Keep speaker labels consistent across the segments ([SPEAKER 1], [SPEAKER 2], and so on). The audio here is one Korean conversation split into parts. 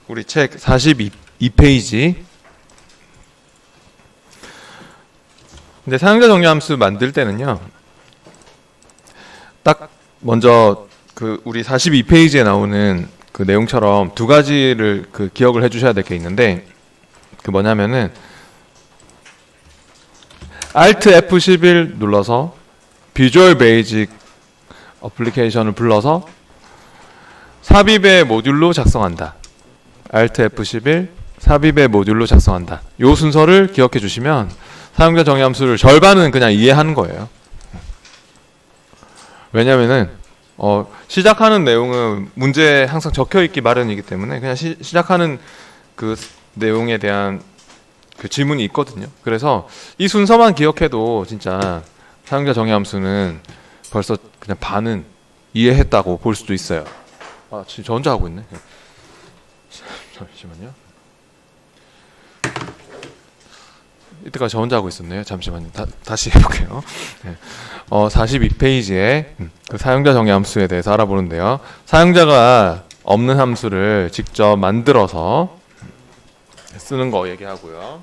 [SPEAKER 1] 우리 책 42페이지. 근데 사용자 정의함수 만들 때는요, 딱 먼저 그 우리 42페이지에 나오는 그 내용처럼 두 가지를 그 기억을 해주셔야 될 게 있는데, 그 뭐냐면은 Alt F11 눌러서 비주얼 베이직 어플리케이션을 불러서 삽입의 모듈로 작성한다. Alt F11 삽입의 모듈로 작성한다. 이 순서를 기억해 주시면 사용자 정의 함수를 절반은 그냥 이해하는 거예요. 왜냐면은 시작하는 내용은 문제에 항상 적혀 있기 마련이기 때문에 그냥 시작하는 그 내용에 대한 그 질문이 있거든요. 그래서 이 순서만 기억해도 진짜 사용자 정의 함수는 벌써 그냥 반은 이해했다고 볼 수도 있어요. 아, 지금 저 혼자 하고 있네. 잠시만요. 이때까지 저 혼자 하고 있었네요. 잠시만요. 다시 해볼게요. 네. 42페이지에 그 사용자 정의 함수에 대해서 알아보는데요. 사용자가 없는 함수를 직접 만들어서 쓰는 거 얘기하고요.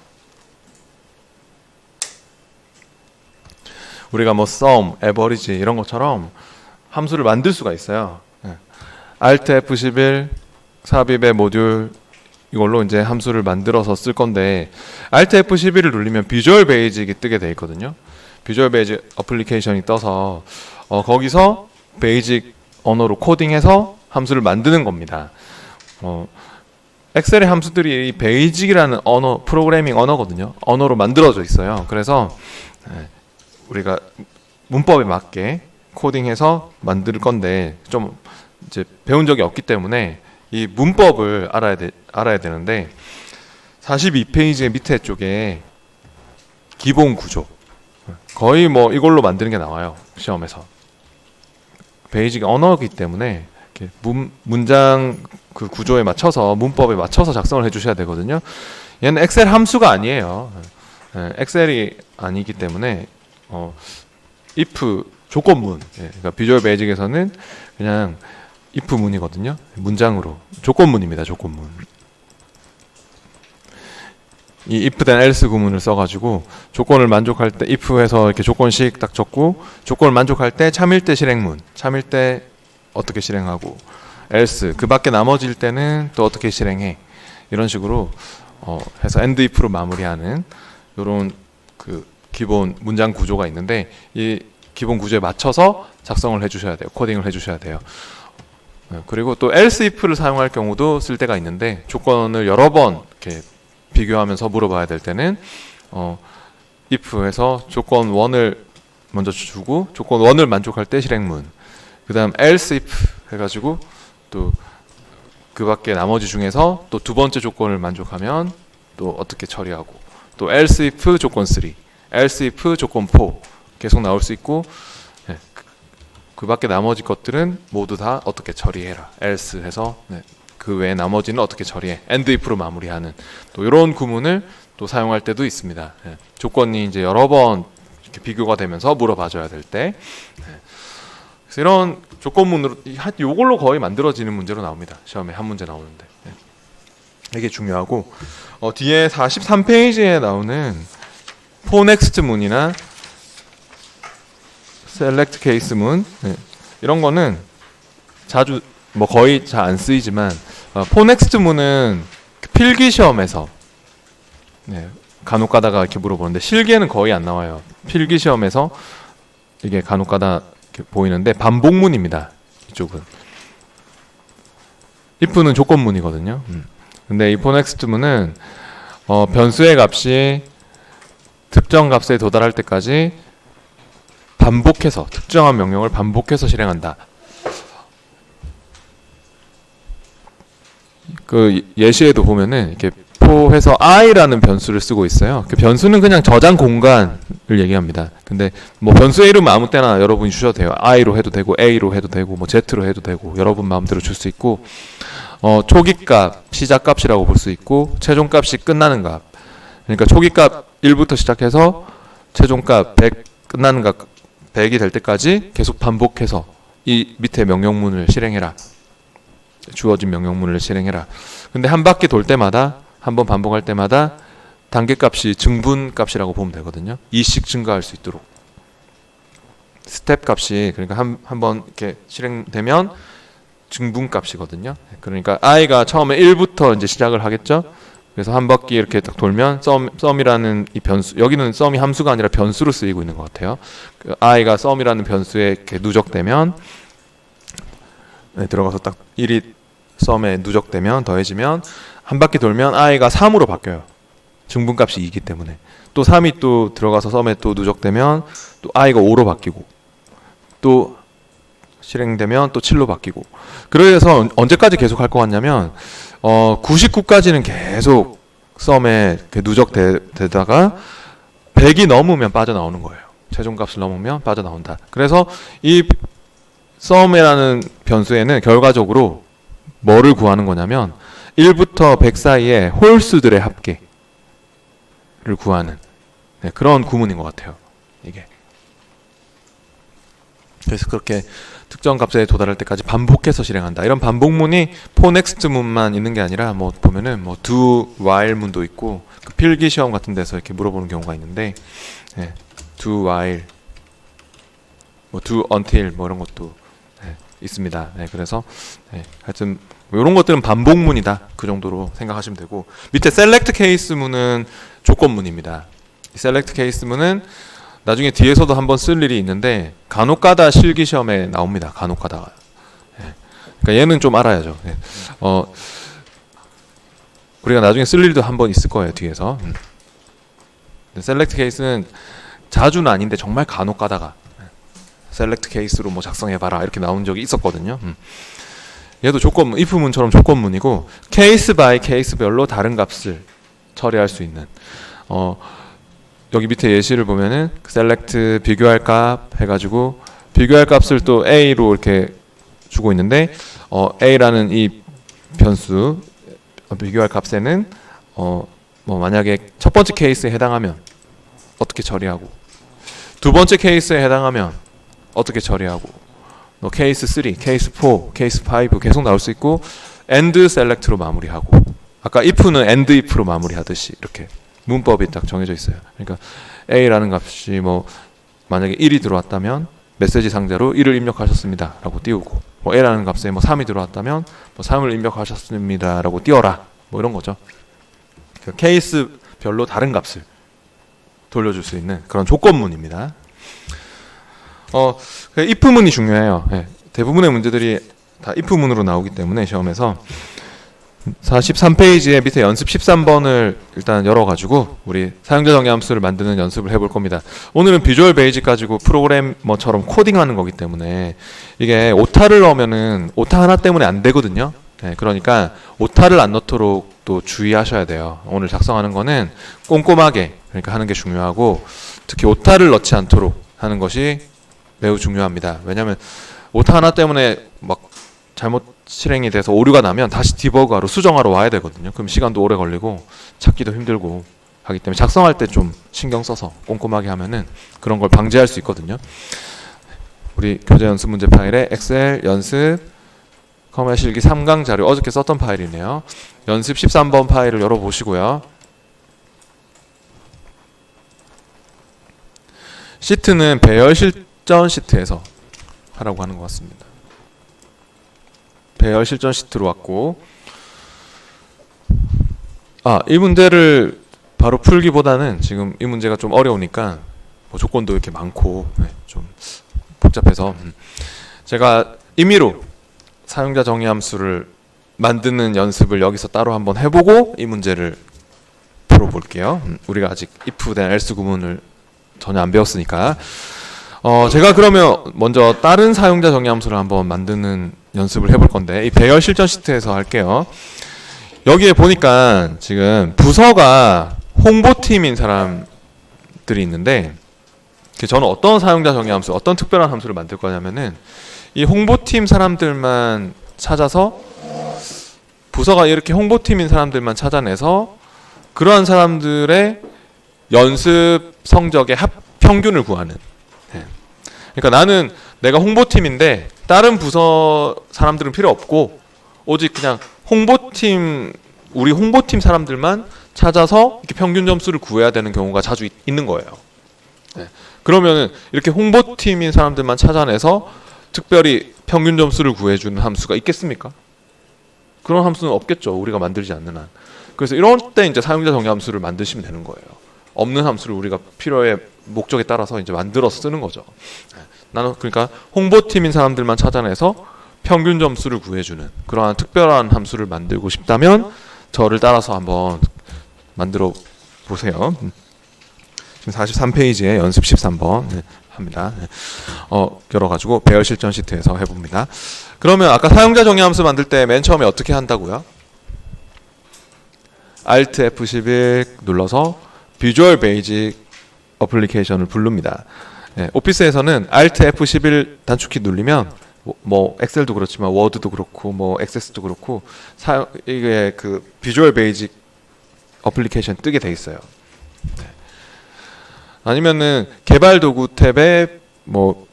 [SPEAKER 1] 우리가 뭐 sum, average 이런 것처럼 함수를 만들 수가 있어요. Alt F11 삽입의 모듈 이걸로 이제 함수를 만들어서 쓸 건데, Alt F11을 누르면 비주얼 베이직이 뜨게 돼 있거든요. 비주얼 베이직 어플리케이션이 떠서 거기서 베이직 언어로 코딩해서 함수를 만드는 겁니다. 엑셀의 함수들이 베이직이라는 언어, 프로그래밍 언어거든요. 언어로 만들어져 있어요. 그래서 우리가 문법에 맞게 코딩해서 만들 건데, 좀 이제 배운 적이 없기 때문에 이 문법을 알아야 되는데, 42페이지 밑에 쪽에 기본 구조, 거의 뭐 이걸로 만드는 게 나와요. 시험에서. 베이직 언어이기 때문에 이렇게 문장 그 구조에 맞춰서, 문법에 맞춰서 작성을 해주셔야 되거든요. 얘는 엑셀 함수가 아니에요. 엑셀이 아니기 때문에 if 조건문, 그러니까 비주얼 베이직에서는 그냥 if 문이거든요. 문장으로 조건문입니다. 조건문. 이 if then else 구문을 써가지고 조건을 만족할 때 if해서 이렇게 조건식 딱 적고, 조건을 만족할 때 참일 때 실행문, 참일 때 어떻게 실행하고, else 그 밖에 나머지일 때는 또 어떻게 실행해, 이런 식으로 해서 end if로 마무리하는 이런 그 기본 문장 구조가 있는데, 이 기본 구조에 맞춰서 작성을 해주셔야 돼요. 코딩을 해주셔야 돼요. 그리고 또 else if를 사용할 경우도 쓸 때가 있는데, 조건을 여러 번 이렇게 비교하면서 물어봐야 될 때는 if에서 조건 1을 먼저 주고, 조건 1을 만족할 때 실행문, 그 다음 else if 해가지고 또 그 밖에 나머지 중에서 또 두 번째 조건을 만족하면 또 어떻게 처리하고, 또 else if 조건 3, else if 조건 4 계속 나올 수 있고, 그 밖에 나머지 것들은 모두 다 어떻게 처리해라, else 해서 그 외에 나머지는 어떻게 처리해, end if로 마무리하는 또 이런 구문을 또 사용할 때도 있습니다. 조건이 이제 여러 번 이렇게 비교가 되면서 물어봐줘야 될 때, 그래서 이런 조건문으로 이걸로 거의 만들어지는 문제로 나옵니다. 시험에 한 문제 나오는데 이게 중요하고, 뒤에 43페이지에 나오는 for next 문이나 select case 문, 이런 거는 자주 뭐 거의 잘 안 쓰이지만, for next 문은 필기 시험에서 간혹 가다가 이렇게 물어보는데, 실기에는 거의 안 나와요. 필기 시험에서 이게 간혹 가다 이렇게 보이는데 반복문입니다. 이쪽은 if는 조건문이거든요. 근데 이 for next 문은 변수의 값이 특정 값에 도달할 때까지 반복해서, 특정한 명령을 반복해서 실행한다. 그 예시에도 보면은 이렇게 포해서 i라는 변수를 쓰고 있어요. 그 변수는 그냥 저장 공간을 얘기합니다. 근데 뭐 변수의 이름 아무 때나 여러분이 주셔도 돼요. i로 해도 되고 a로 해도 되고 뭐 z로 해도 되고, 여러분 마음대로 줄 수 있고, 초기값, 시작값이라고 볼 수 있고, 최종값이 끝나는 값. 그러니까 초기값 1부터 시작해서 최종값 100 끝나는 값 100이 될 때까지 계속 반복해서 이 밑에 명령문을 실행해라. 주어진 명령문을 실행해라. 근데 한 바퀴 돌 때마다 한 번 반복할 때마다 단계값이 증분값이라고 보면 되거든요. 2씩 증가할 수 있도록. 스텝 값이 그러니까 한 번 이렇게 실행되면 증분값이거든요. 그러니까 i가 처음에 1부터 이제 시작을 하겠죠. 그래서 한 바퀴 이렇게 딱 돌면 sum이라는 이 변수, 여기는 sum이 함수가 아니라 변수로 쓰이고 있는 것 같아요. 그 i가 sum이라는 변수에 이렇게 누적되면 들어가서 딱 1이 sum에 누적되면 더해지면 한 바퀴 돌면 i가 3으로 바뀌어요. 증분값이 2이기 때문에. 또 3이 또 들어가서 sum에 또 누적되면 또 i가 5로 바뀌고 또 실행되면 또 7로 바뀌고. 그래서 언제까지 계속 할 것 같냐면 99까지는 계속 sum에 누적되다가 100이 넘으면 빠져나오는 거예요. 최종값을 넘으면 빠져나온다. 그래서 이 sum이라는 변수에는 결과적으로 뭐를 구하는 거냐면 1부터 100 사이의 홀수들의 합계를 구하는 그런 구문인 것 같아요. 이게. 그래서 그렇게 특정 값에 도달할 때까지 반복해서 실행한다. 이런 반복문이 for next 문만 있는 게 아니라 뭐 보면은 뭐 do while 문도 있고 그 필기 시험 같은 데서 이렇게 물어보는 경우가 있는데 do while 뭐 do until 뭐 이런 것도 있습니다. 그래서 하여튼 이런 것들은 반복문이다. 그 정도로 생각하시면 되고 밑에 select case 문은 조건문입니다. 이 select case 문은 나중에 뒤에서도 한번 쓸 일이 있는데 간혹가다 실기시험에 나옵니다. 간혹가다가. 그러니까 얘는 좀 알아야죠. 우리가 나중에 쓸 일도 한번 있을 거예요. 뒤에서. 셀렉트 케이스는 자주는 아닌데 정말 간혹가다가 셀렉트 케이스로 뭐 작성해봐라 이렇게 나온 적이 있었거든요. 얘도 조건문, if문처럼 조건문이고 케이스 바이 케이스별로 다른 값을 처리할 수 있는 여기 밑에 예시를 보면은 select 비교할 값 해가지고 비교할 값을 또 a로 이렇게 주고 있는데 a라는 이 변수 비교할 값에는 뭐 만약에 첫 번째 케이스에 해당하면 어떻게 처리하고 두 번째 케이스에 해당하면 어떻게 처리하고 뭐 케이스 3, 케이스 4, 케이스 5 계속 나올 수 있고 end select로 마무리하고 아까 if는 end if로 마무리하듯이 이렇게 문법이 딱 정해져 있어요. 그러니까 a라는 값이 뭐 만약에 1이 들어왔다면 메시지 상자로 1을 입력하셨습니다 라고 띄우고 뭐 a라는 값에 뭐 3이 들어왔다면 뭐 3을 입력하셨습니다 라고 띄워라 뭐 이런 거죠. 그러니까 케이스별로 다른 값을 돌려줄 수 있는 그런 조건문입니다. if문이 중요해요. 대부분의 문제들이 다 if문으로 나오기 때문에 시험에서 43페이지에 밑에 연습 13번을 일단 열어가지고 우리 사용자 정의 함수를 만드는 연습을 해볼 겁니다. 오늘은 비주얼 베이직 가지고 프로그래머처럼 코딩하는 거기 때문에 이게 오타를 넣으면은 오타 하나 때문에 안 되거든요. 그러니까 오타를 안 넣도록 또 주의하셔야 돼요. 오늘 작성하는 거는 꼼꼼하게 그러니까 하는 게 중요하고 특히 오타를 넣지 않도록 하는 것이 매우 중요합니다. 왜냐하면 오타 하나 때문에 막 잘못 실행이 돼서 오류가 나면 다시 디버그하러 수정하러 와야 되거든요. 그럼 시간도 오래 걸리고 찾기도 힘들고 하기 때문에 작성할 때 좀 신경 써서 꼼꼼하게 하면은 그런 걸 방지할 수 있거든요. 우리 교재 연습 문제 파일에 엑셀 연습 커머 실기 3강 자료 어저께 썼던 파일이네요. 연습 13번 파일을 열어보시고요. 시트는 배열 실전 시트에서 하라고 하는 것 같습니다. 배열 실전 시트로 왔고 이 문제를 바로 풀기보다는 지금 이 문제가 좀 어려우니까 뭐 조건도 이렇게 많고 좀 복잡해서 제가 임의로 사용자 정의 함수를 만드는 연습을 여기서 따로 한번 해보고 이 문제를 풀어볼게요. 우리가 아직 if then else 구문을 전혀 안 배웠으니까 제가 그러면 먼저 다른 사용자 정의 함수를 한번 만드는 연습을 해볼 건데 이 배열 실전 시트에서 할게요. 여기에 보니까 지금 부서가 홍보팀인 사람들이 있는데 저는 어떤 사용자 정의 함수, 어떤 특별한 함수를 만들 거냐면은 이 홍보팀 사람들만 찾아서 부서가 이렇게 홍보팀인 사람들만 찾아내서 그러한 사람들의 연습 성적의 평균을 구하는. 그러니까 나는 내가 홍보팀인데 다른 부서 사람들은 필요 없고 오직 그냥 우리 홍보팀 사람들만 찾아서 이렇게 평균 점수를 구해야 되는 경우가 자주 있는 거예요. 네. 그러면은 이렇게 홍보팀인 사람들만 찾아내서 특별히 평균 점수를 구해주는 함수가 있겠습니까? 그런 함수는 없겠죠. 우리가 만들지 않는 한. 그래서 이런 때 이제 사용자 정의 함수를 만드시면 되는 거예요. 없는 함수를 우리가 필요의 목적에 따라서 이제 만들어서 쓰는 거죠. 나는 그러니까 홍보팀인 사람들만 찾아내서 평균 점수를 구해주는 그러한 특별한 함수를 만들고 싶다면 저를 따라서 한번 만들어 보세요. 지금 43페이지에 연습 13번 합니다. 열어가지고 배열 실전 시트에서 해봅니다. 그러면 아까 사용자 정의 함수 만들 때 맨 처음에 어떻게 한다고요? Alt F11 눌러서 비주얼 베이직 어플리케이션을 부릅니다. 네, 오피스에서는 Alt F11 단축키 누르면 뭐 엑셀도 그렇지만 워드도 그렇고 뭐 액세스도 그렇고 이게 그 비주얼 베이직 어플리케이션 뜨게 돼 있어요. 네. 아니면은 개발 도구 탭에 뭐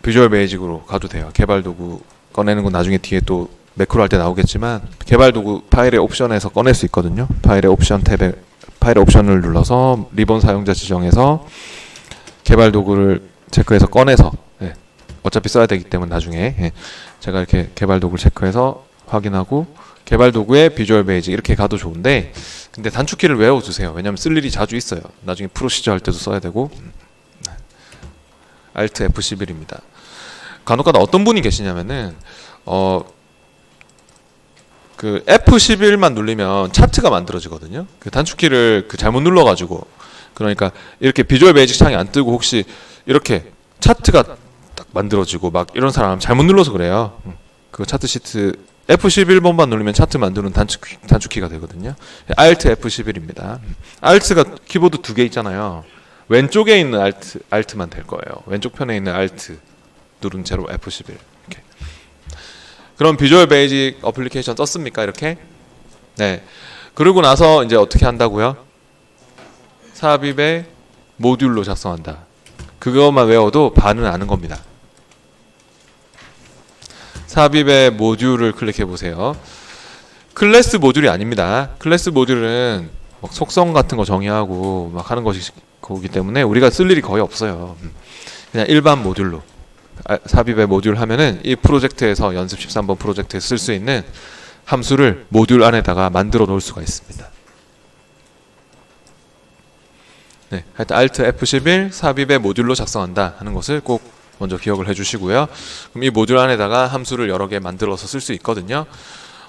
[SPEAKER 1] 비주얼 베이직으로 가도 돼요. 개발 도구 꺼내는 건 나중에 뒤에 또 매크로 할 때 나오겠지만 개발 도구 파일의 옵션에서 꺼낼 수 있거든요. 파일의 옵션 탭에 파일의 옵션을 눌러서 리본 사용자 지정에서 개발 도구를 체크해서 꺼내서 어차피 써야 되기 때문에 나중에 제가 이렇게 개발 도구를 체크해서 확인하고 개발 도구에 비주얼 베이직 이렇게 가도 좋은데 근데 단축키를 외워두세요. 왜냐하면 쓸 일이 자주 있어요. 나중에 프로시저 할 때도 써야 되고. Alt F11입니다. 간혹가다 어떤 분이 계시냐면은 그 F11만 누르면 차트가 만들어지거든요. 그 단축키를 잘못 눌러가지고 그러니까 이렇게 비주얼 베이직 창이 안 뜨고 혹시 이렇게 차트가 딱 만들어지고 막 이런 사람 잘못 눌러서 그래요. 그 차트 시트 F11번만 누르면 차트 만드는 단축키가 되거든요. Alt F11입니다. Alt가 키보드 2개 있잖아요. 왼쪽에 있는 Alt만 될 거예요. 왼쪽 편에 있는 Alt 누른 채로 F11 이렇게. 그럼 비주얼 베이직 어플리케이션 떴습니까? 이렇게? 네. 그러고 나서 이제 어떻게 한다고요? 삽입의 모듈로 작성한다. 그것만 외워도 반은 아는 겁니다. 삽입의 모듈을 클릭해 보세요. 클래스 모듈이 아닙니다. 클래스 모듈은 막 속성 같은 거 정의하고 막 하는 것이 거기 때문에 우리가 쓸 일이 거의 없어요. 그냥 일반 모듈로 삽입의 모듈 하면은 이 프로젝트에서 연습 13번 프로젝트에 쓸 수 있는 함수를 모듈 안에다가 만들어 놓을 수가 있습니다. 네, 하여튼 Alt F11 삽입의 모듈로 작성한다 하는 것을 꼭 먼저 기억을 해주시고요. 그럼 이 모듈 안에다가 함수를 여러 개 만들어서 쓸 수 있거든요.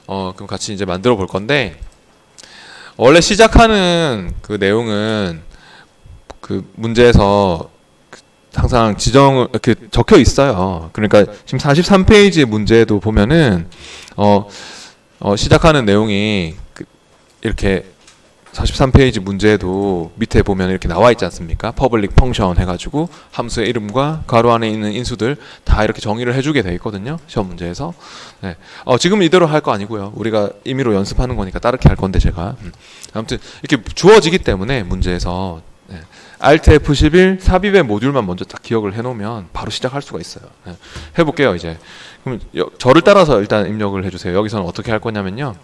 [SPEAKER 1] 그럼 같이 이제 만들어 볼 건데 원래 시작하는 그 내용은 그 문제에서 항상 지정을 이렇게 적혀 있어요. 그러니까 지금 43페이지의 문제도 보면은 시작하는 내용이 이렇게 43페이지 문제도 밑에 보면 이렇게 나와 있지 않습니까? 퍼블릭 펑션 해가지고 함수의 이름과 괄호 안에 있는 인수들 다 이렇게 정의를 해주게 돼 있거든요. 시험 문제에서. 네. 지금 이대로 할 거 아니고요. 우리가 임의로 연습하는 거니까 따르게 할 건데 제가. 아무튼 이렇게 주어지기 때문에 문제에서 네. Alt F11 삽입의 모듈만 먼저 딱 기억을 해놓으면 바로 시작할 수가 있어요. 네. 해볼게요 이제. 그럼 저를 따라서 일단 입력을 해주세요. 여기서는 어떻게 할 거냐면요.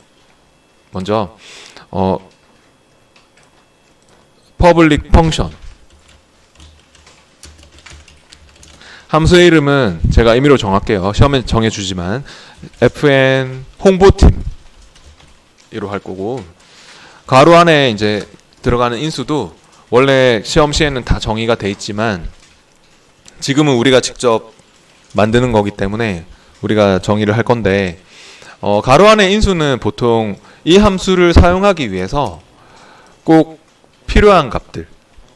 [SPEAKER 1] 먼저 public function 함수의 이름은 제가 임의로 정할게요. 시험에 정해주지만 fn 홍보팀 이로 할 거고 괄호 안에 이제 들어가는 인수도 원래 시험 시에는 다 정의가 돼 있지만 지금은 우리가 직접 만드는 거기 때문에 우리가 정의를 할 건데 괄호 안에 인수는 보통 이 함수를 사용하기 위해서 꼭 필요한 값들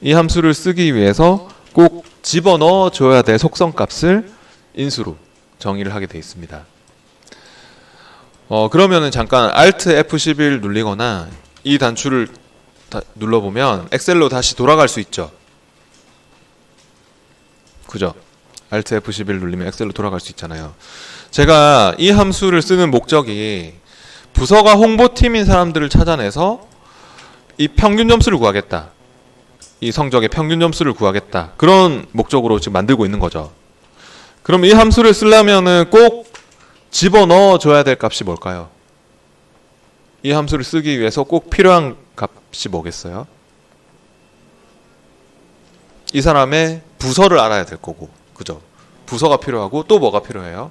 [SPEAKER 1] 이 함수를 쓰기 위해서 꼭 집어넣어 줘야 될 속성 값을 인수로 정의를 하게 되어 있습니다. 그러면은 잠깐 Alt F11 눌리거나 이 단추를 눌러보면 엑셀로 다시 돌아갈 수 있죠. 그죠? Alt F11 눌리면 엑셀로 돌아갈 수 있잖아요. 제가 이 함수를 쓰는 목적이 부서가 홍보팀인 사람들을 찾아내서 이 평균 점수를 구하겠다. 이 성적의 평균 점수를 구하겠다. 그런 목적으로 지금 만들고 있는 거죠. 그럼 이 함수를 쓰려면은 꼭 집어넣어 줘야 될 값이 뭘까요? 이 함수를 쓰기 위해서 꼭 필요한 값이 뭐겠어요? 이 사람의 부서를 알아야 될 거고, 그죠? 부서가 필요하고 또 뭐가 필요해요?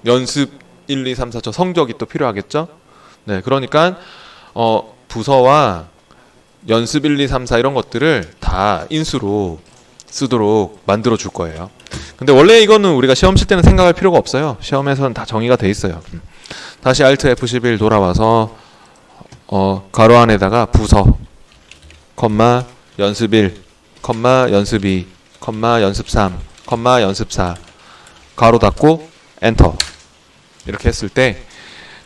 [SPEAKER 1] 연습 1, 2, 3, 4, 저 성적이 또 필요하겠죠? 네, 그러니까 부서와 연습 1, 2, 3, 4 이런 것들을 다 인수로 쓰도록 만들어 줄 거예요. 근데 원래 이거는 우리가 시험 칠 때는 생각할 필요가 없어요. 시험에서는 다 정의가 돼 있어요. 다시 Alt F11 돌아와서 가로 안에다가 부서, 컴마 연습 1, 컴마 연습 2, 컴마 연습 3, 컴마 연습 4 가로 닫고 엔터 이렇게 했을 때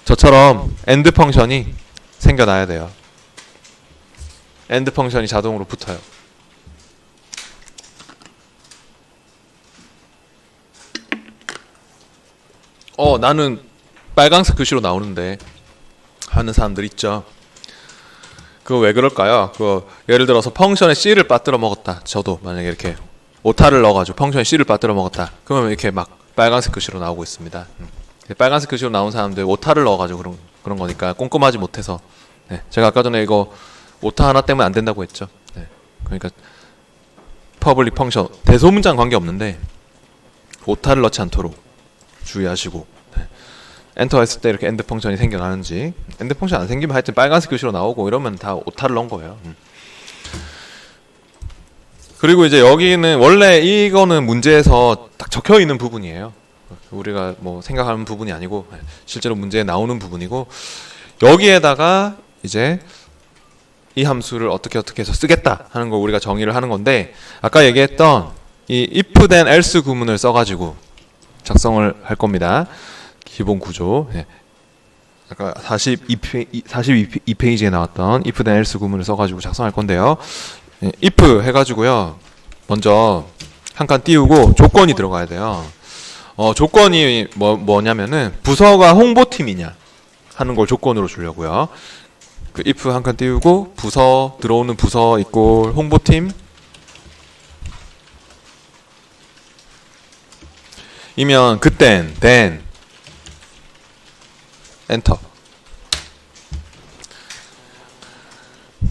[SPEAKER 1] 저처럼 AND 펑션이 생겨나야 돼요. AND 펑션이 자동으로 붙어요. 나는 빨간색 글씨로 나오는데 하는 사람들 있죠. 그거 왜 그럴까요? 예를 들어서 펑션에 C를 빠뜨려 먹었다. 저도 만약에 이렇게 오타를 넣어가지고 펑션에 C를 빠뜨려 먹었다. 그러면 이렇게 막 빨간색 글씨로 나오고 있습니다. 빨간색 글씨로 나온 사람들 오타를 넣어가지고 그런 거니까 꼼꼼하지 못해서. 네, 제가 아까 전에 이거 오타 하나 때문에 안 된다고 했죠. 네, 그러니까 퍼블릭 펑션 대소문자는 관계 없는데 오타를 넣지 않도록 주의하시고. 네. 엔터 했을 때 이렇게 엔드 펑션이 생겨나는지, 엔드 펑션 안 생기면 하여튼 빨간색 글씨로 나오고 이러면 다 오타를 넣은 거예요. 그리고 이제 여기는 원래 이거는 문제에서 딱 적혀 있는 부분이에요. 우리가 뭐 생각하는 부분이 아니고 실제로 문제에 나오는 부분이고, 여기에다가 이제 이 함수를 어떻게 해서 쓰겠다 하는 거 우리가 정의를 하는 건데, 아까 얘기했던 이 if then else 구문을 써가지고 작성을 할 겁니다. 기본 구조. 예. 아까 42페이지에 나왔던 if then else 구문을 써가지고 작성할 건데요. 예, if 해가지고요. 먼저 한 칸 띄우고 조건이 들어가야 돼요. 조건이 뭐냐면은 부서가 홍보팀이냐 하는 걸 조건으로 주려고요. 그 if 한 칸 띄우고 부서, 들어오는 부서 이꼴 홍보팀 이면 그땐 then 엔터.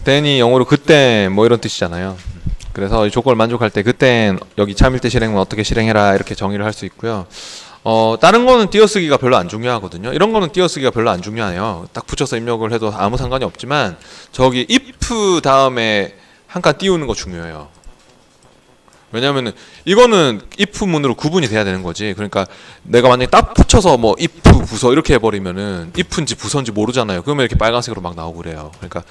[SPEAKER 1] then이 영어로 그땐 뭐 이런 뜻이잖아요. 그래서 이 조건을 만족할 때 그땐 여기 참일대 실행문 어떻게 실행해라 이렇게 정의를 할 수 있고요. 다른 거는 띄어쓰기가 별로 안 중요하거든요. 이런 거는 띄어쓰기가 별로 안 중요해요. 딱 붙여서 입력을 해도 아무 상관이 없지만 저기 if 다음에 한 칸 띄우는 거 중요해요. 왜냐면은 이거는 if 문으로 구분이 돼야 되는 거지. 그러니까 내가 만약에 딱 붙여서 뭐 if 부서 이렇게 해버리면은 if인지 부서인지 모르잖아요. 그러면 이렇게 빨간색으로 막 나오고 그래요. 그러니까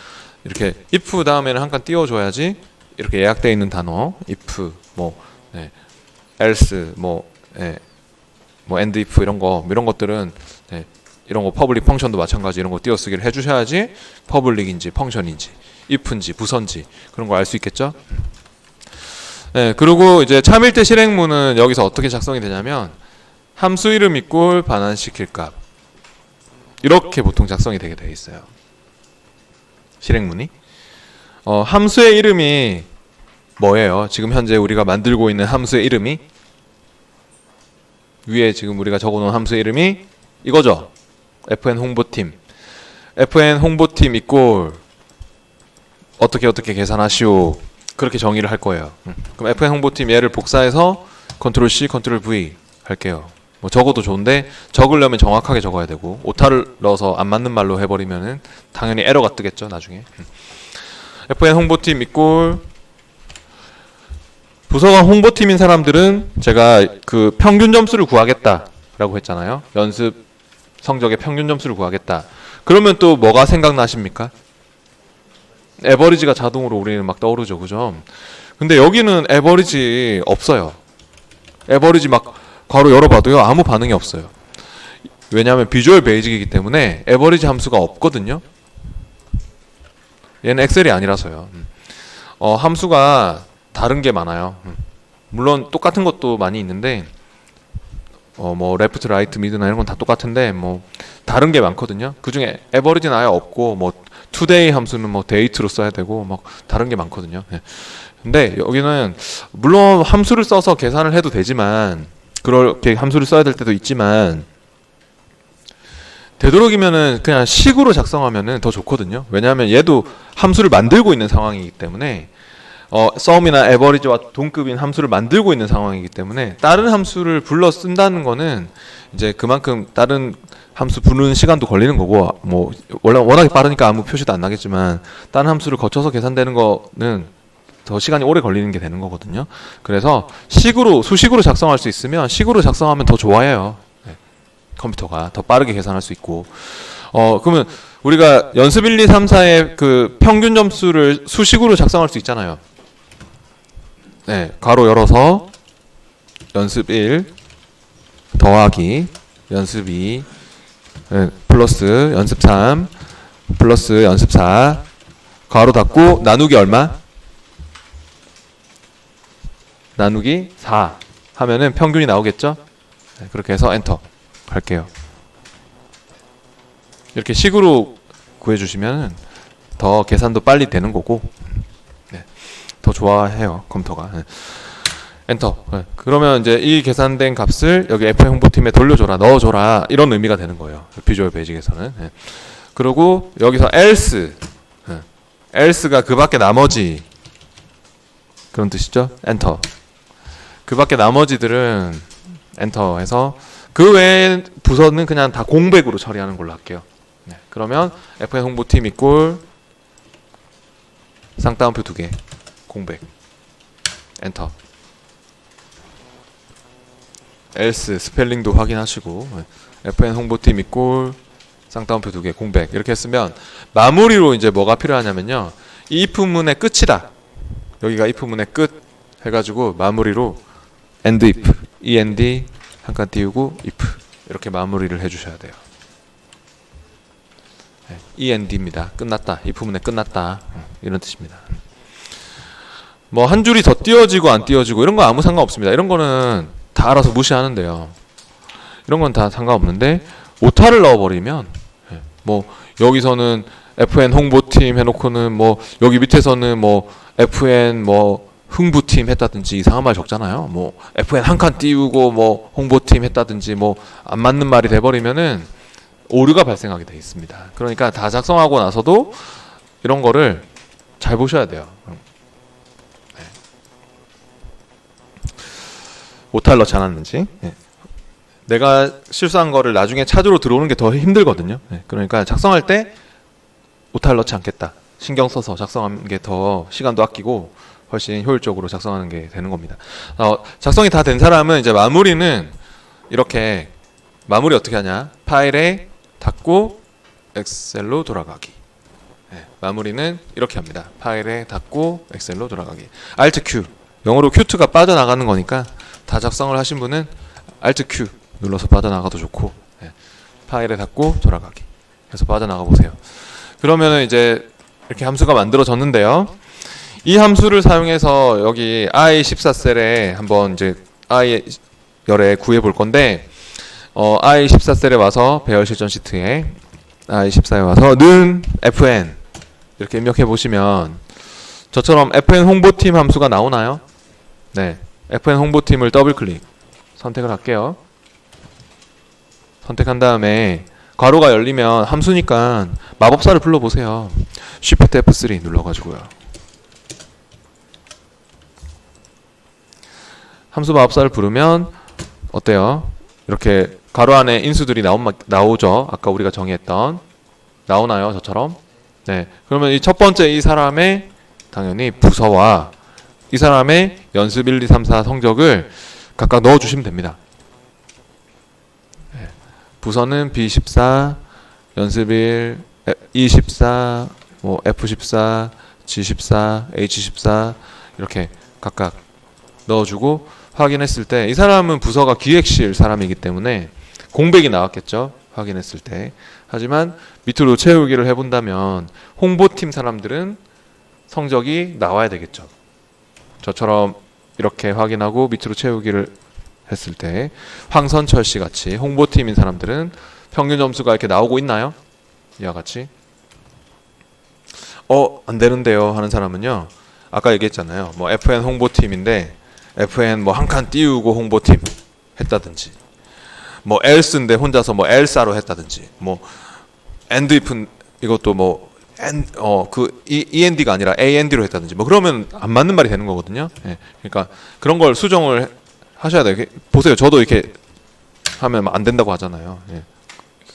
[SPEAKER 1] 이렇게 if 다음에는 한 칸 띄워줘야지 이렇게 예약되어 있는 단어 if 네, else 네, and if 이런 것들은 네, 이런 거 퍼블릭 펑션도 마찬가지 이런 거 띄어쓰기를 해주셔야지 퍼블릭인지 펑션인지 if인지 부서인지 그런 거 알 수 있겠죠. 네, 그리고 이제 참일대 실행문은 여기서 어떻게 작성이 되냐면 함수 이름 이꼴 반환시킬 값 이렇게 보통 작성이 되게 돼 있어요. 실행문이 함수의 이름이 뭐예요? 지금 현재 우리가 만들고 있는 함수의 이름이 위에 지금 우리가 적어놓은 함수의 이름이 이거죠. fn 홍보팀 fn 홍보팀 이꼴 어떻게 계산하시오 그렇게 정의를 할 거예요. 그럼 fn 홍보팀 얘를 복사해서 컨트롤 C 컨트롤 V 할게요. 뭐 적어도 좋은데 적으려면 정확하게 적어야 되고 오타를 넣어서 안 맞는 말로 해버리면은 당연히 에러가 뜨겠죠 나중에. fn 홍보팀 이꼴 부서가 홍보팀인 사람들은 제가 그 평균 점수를 구하겠다라고 했잖아요. 연습 성적의 평균 점수를 구하겠다. 그러면 또 뭐가 생각나십니까? 에버리지가 자동으로 우리는 막 떠오르죠, 그죠? 근데 여기는 에버리지 없어요. 에버리지 막 괄호 열어봐도요 아무 반응이 없어요. 왜냐하면 비주얼 베이직이기 때문에 에버리지 함수가 없거든요. 얘는 엑셀이 아니라서요. 함수가 다른 게 많아요. 물론 똑같은 것도 많이 있는데 뭐 레프트, 라이트, 미드나 이런 건 다 똑같은데 뭐 다른 게 많거든요. 그 중에 에버리지는 아예 없고 뭐 투데이 함수는 뭐 데이트로 써야 되고 막 다른 게 많거든요. 예. 근데 여기는 물론 함수를 써서 계산을 해도 되지만 그렇게 함수를 써야 될 때도 있지만 되도록이면은 그냥 식으로 작성하면은 더 좋거든요. 왜냐하면 얘도 함수를 만들고 있는 상황이기 때문에 sum이나 average와 동급인 함수를 만들고 있는 상황이기 때문에 다른 함수를 불러 쓴다는 거는 이제 그만큼 다른 함수 부르는 시간도 걸리는 거고, 뭐 워낙에 빠르니까 아무 표시도 안 나겠지만 다른 함수를 거쳐서 계산되는 거는 더 시간이 오래 걸리는 게 되는 거거든요. 그래서 수식으로 작성할 수 있으면 식으로 작성하면 더 좋아해요. 네. 컴퓨터가 더 빠르게 계산할 수 있고. 그러면 우리가 연습 1, 2, 3, 4의 그 평균 점수를 수식으로 작성할 수 있잖아요. 네, 괄호 열어서 연습 1 더하기 연습 2 플러스 연습 3 플러스 연습 4 괄호 닫고 나누기 얼마? 나누기 4 하면은 평균이 나오겠죠? 네, 그렇게 해서 엔터 갈게요. 이렇게 식으로 구해주시면 더 계산도 빨리 되는 거고, 네, 더 좋아해요 컴퓨터가. 네. 엔터. 네. 그러면 이제 이 계산된 값을 여기 FN 홍보팀에 돌려줘라, 넣어줘라, 이런 의미가 되는 거예요. 비주얼 베이직에서는. 네. 그리고 여기서 else, 네. else가 그 밖에 나머지, 그런 뜻이죠. 엔터. 그 밖에 나머지들은 엔터 해서 그 외의 부서는 그냥 다 공백으로 처리하는 걸로 할게요. 네. 그러면 FN 홍보팀 이꼴 쌍따옴표 2개 공백 엔터. else 스펠링도 확인하시고, FN 홍보팀 이꼴 쌍따옴표 2개 공백 이렇게 했으면 마무리로 이제 뭐가 필요하냐면요, 이 if문의 끝이다, 여기가 if문의 끝 해가지고 마무리로 end if, end 한 칸 띄우고 if 이렇게 마무리를 해주셔야 돼요. end입니다. 끝났다. if문의 끝났다, 이런 뜻입니다. 뭐 한 줄이 더 띄워지고 안 띄워지고 이런 거 아무 상관없습니다. 이런 거는 다 알아서 무시하는데요. 이런 건 다 상관없는데 오타를 넣어버리면, 뭐 여기서는 FN 홍보팀 해놓고는 뭐 여기 밑에서는 뭐 FN 뭐 흥부팀 했다든지 이상한 말 적잖아요. 뭐 FN 한 칸 띄우고 뭐 홍보팀 했다든지 뭐 안 맞는 말이 돼버리면은 오류가 발생하게 돼 있습니다. 그러니까 다 작성하고 나서도 이런 거를 잘 보셔야 돼요. 오타를 넣지 않았는지, 내가 실수한 거를 나중에 찾으러 들어오는 게 더 힘들거든요. 그러니까 작성할 때 오타를 넣지 않겠다, 신경 써서 작성하는 게 더 시간도 아끼고 훨씬 효율적으로 작성하는 게 되는 겁니다. 작성이 다 된 사람은 이제 마무리는 이렇게, 마무리 어떻게 하냐, 파일에 닫고 엑셀로 돌아가기. 마무리는 이렇게 합니다. 파일에 닫고 엑셀로 돌아가기. Alt Q, 영어로 Q가 빠져나가는 거니까 다 작성을 하신 분은 Alt Q 눌러서 빠져나가도 좋고, 파일에 닫고 돌아가기 해서 빠져나가 보세요. 그러면은 이제 이렇게 함수가 만들어졌는데요. 이 함수를 사용해서 여기 I14셀에 한번 이제 I 열에 구해 볼 건데, I14셀에 와서 배열 실전 시트에 I14에 와서 는 FN 이렇게 입력해 보시면 저처럼 FN 홍보팀 함수가 나오나요? 네. FN 홍보팀을 더블 클릭 선택을 할게요. 선택한 다음에 괄호가 열리면 함수니까 마법사를 불러보세요. Shift F3 눌러가지고요. 함수 마법사를 부르면 어때요? 이렇게 괄호 안에 인수들이 나오죠. 아까 우리가 정의했던, 나오나요? 저처럼? 네. 그러면 이 첫 번째 이 사람의 당연히 부서와 이 사람의 연습 1, 2, 3, 4 성적을 각각 넣어주시면 됩니다. 네. 부서는 B14, 연습 1, E14, 뭐 F14, G14, H14 이렇게 각각 넣어주고 확인했을 때 이 사람은 부서가 기획실 사람이기 때문에 공백이 나왔겠죠. 확인했을 때. 하지만 밑으로 채우기를 해본다면 홍보팀 사람들은 성적이 나와야 되겠죠. 저처럼 이렇게 확인하고 밑으로 채우기를 했을 때 황선철 씨 같이 홍보팀인 사람들은 평균 점수가 이렇게 나오고 있나요? 이와 같이. 안 되는데요 하는 사람은요, 아까 얘기했잖아요. 뭐 FN 홍보팀인데 FN 뭐 한 칸 띄우고 홍보팀 했다든지, 뭐 else인데 혼자서 뭐 else로 했다든지, 뭐 and if 이것도 뭐 end가 아니라 and로 했다든지, 뭐 그러면 안 맞는 말이 되는 거거든요. 예. 그러니까 그런 걸 수정을 하셔야 돼요. 보세요. 저도 이렇게 하면 안 된다고 하잖아요. 예.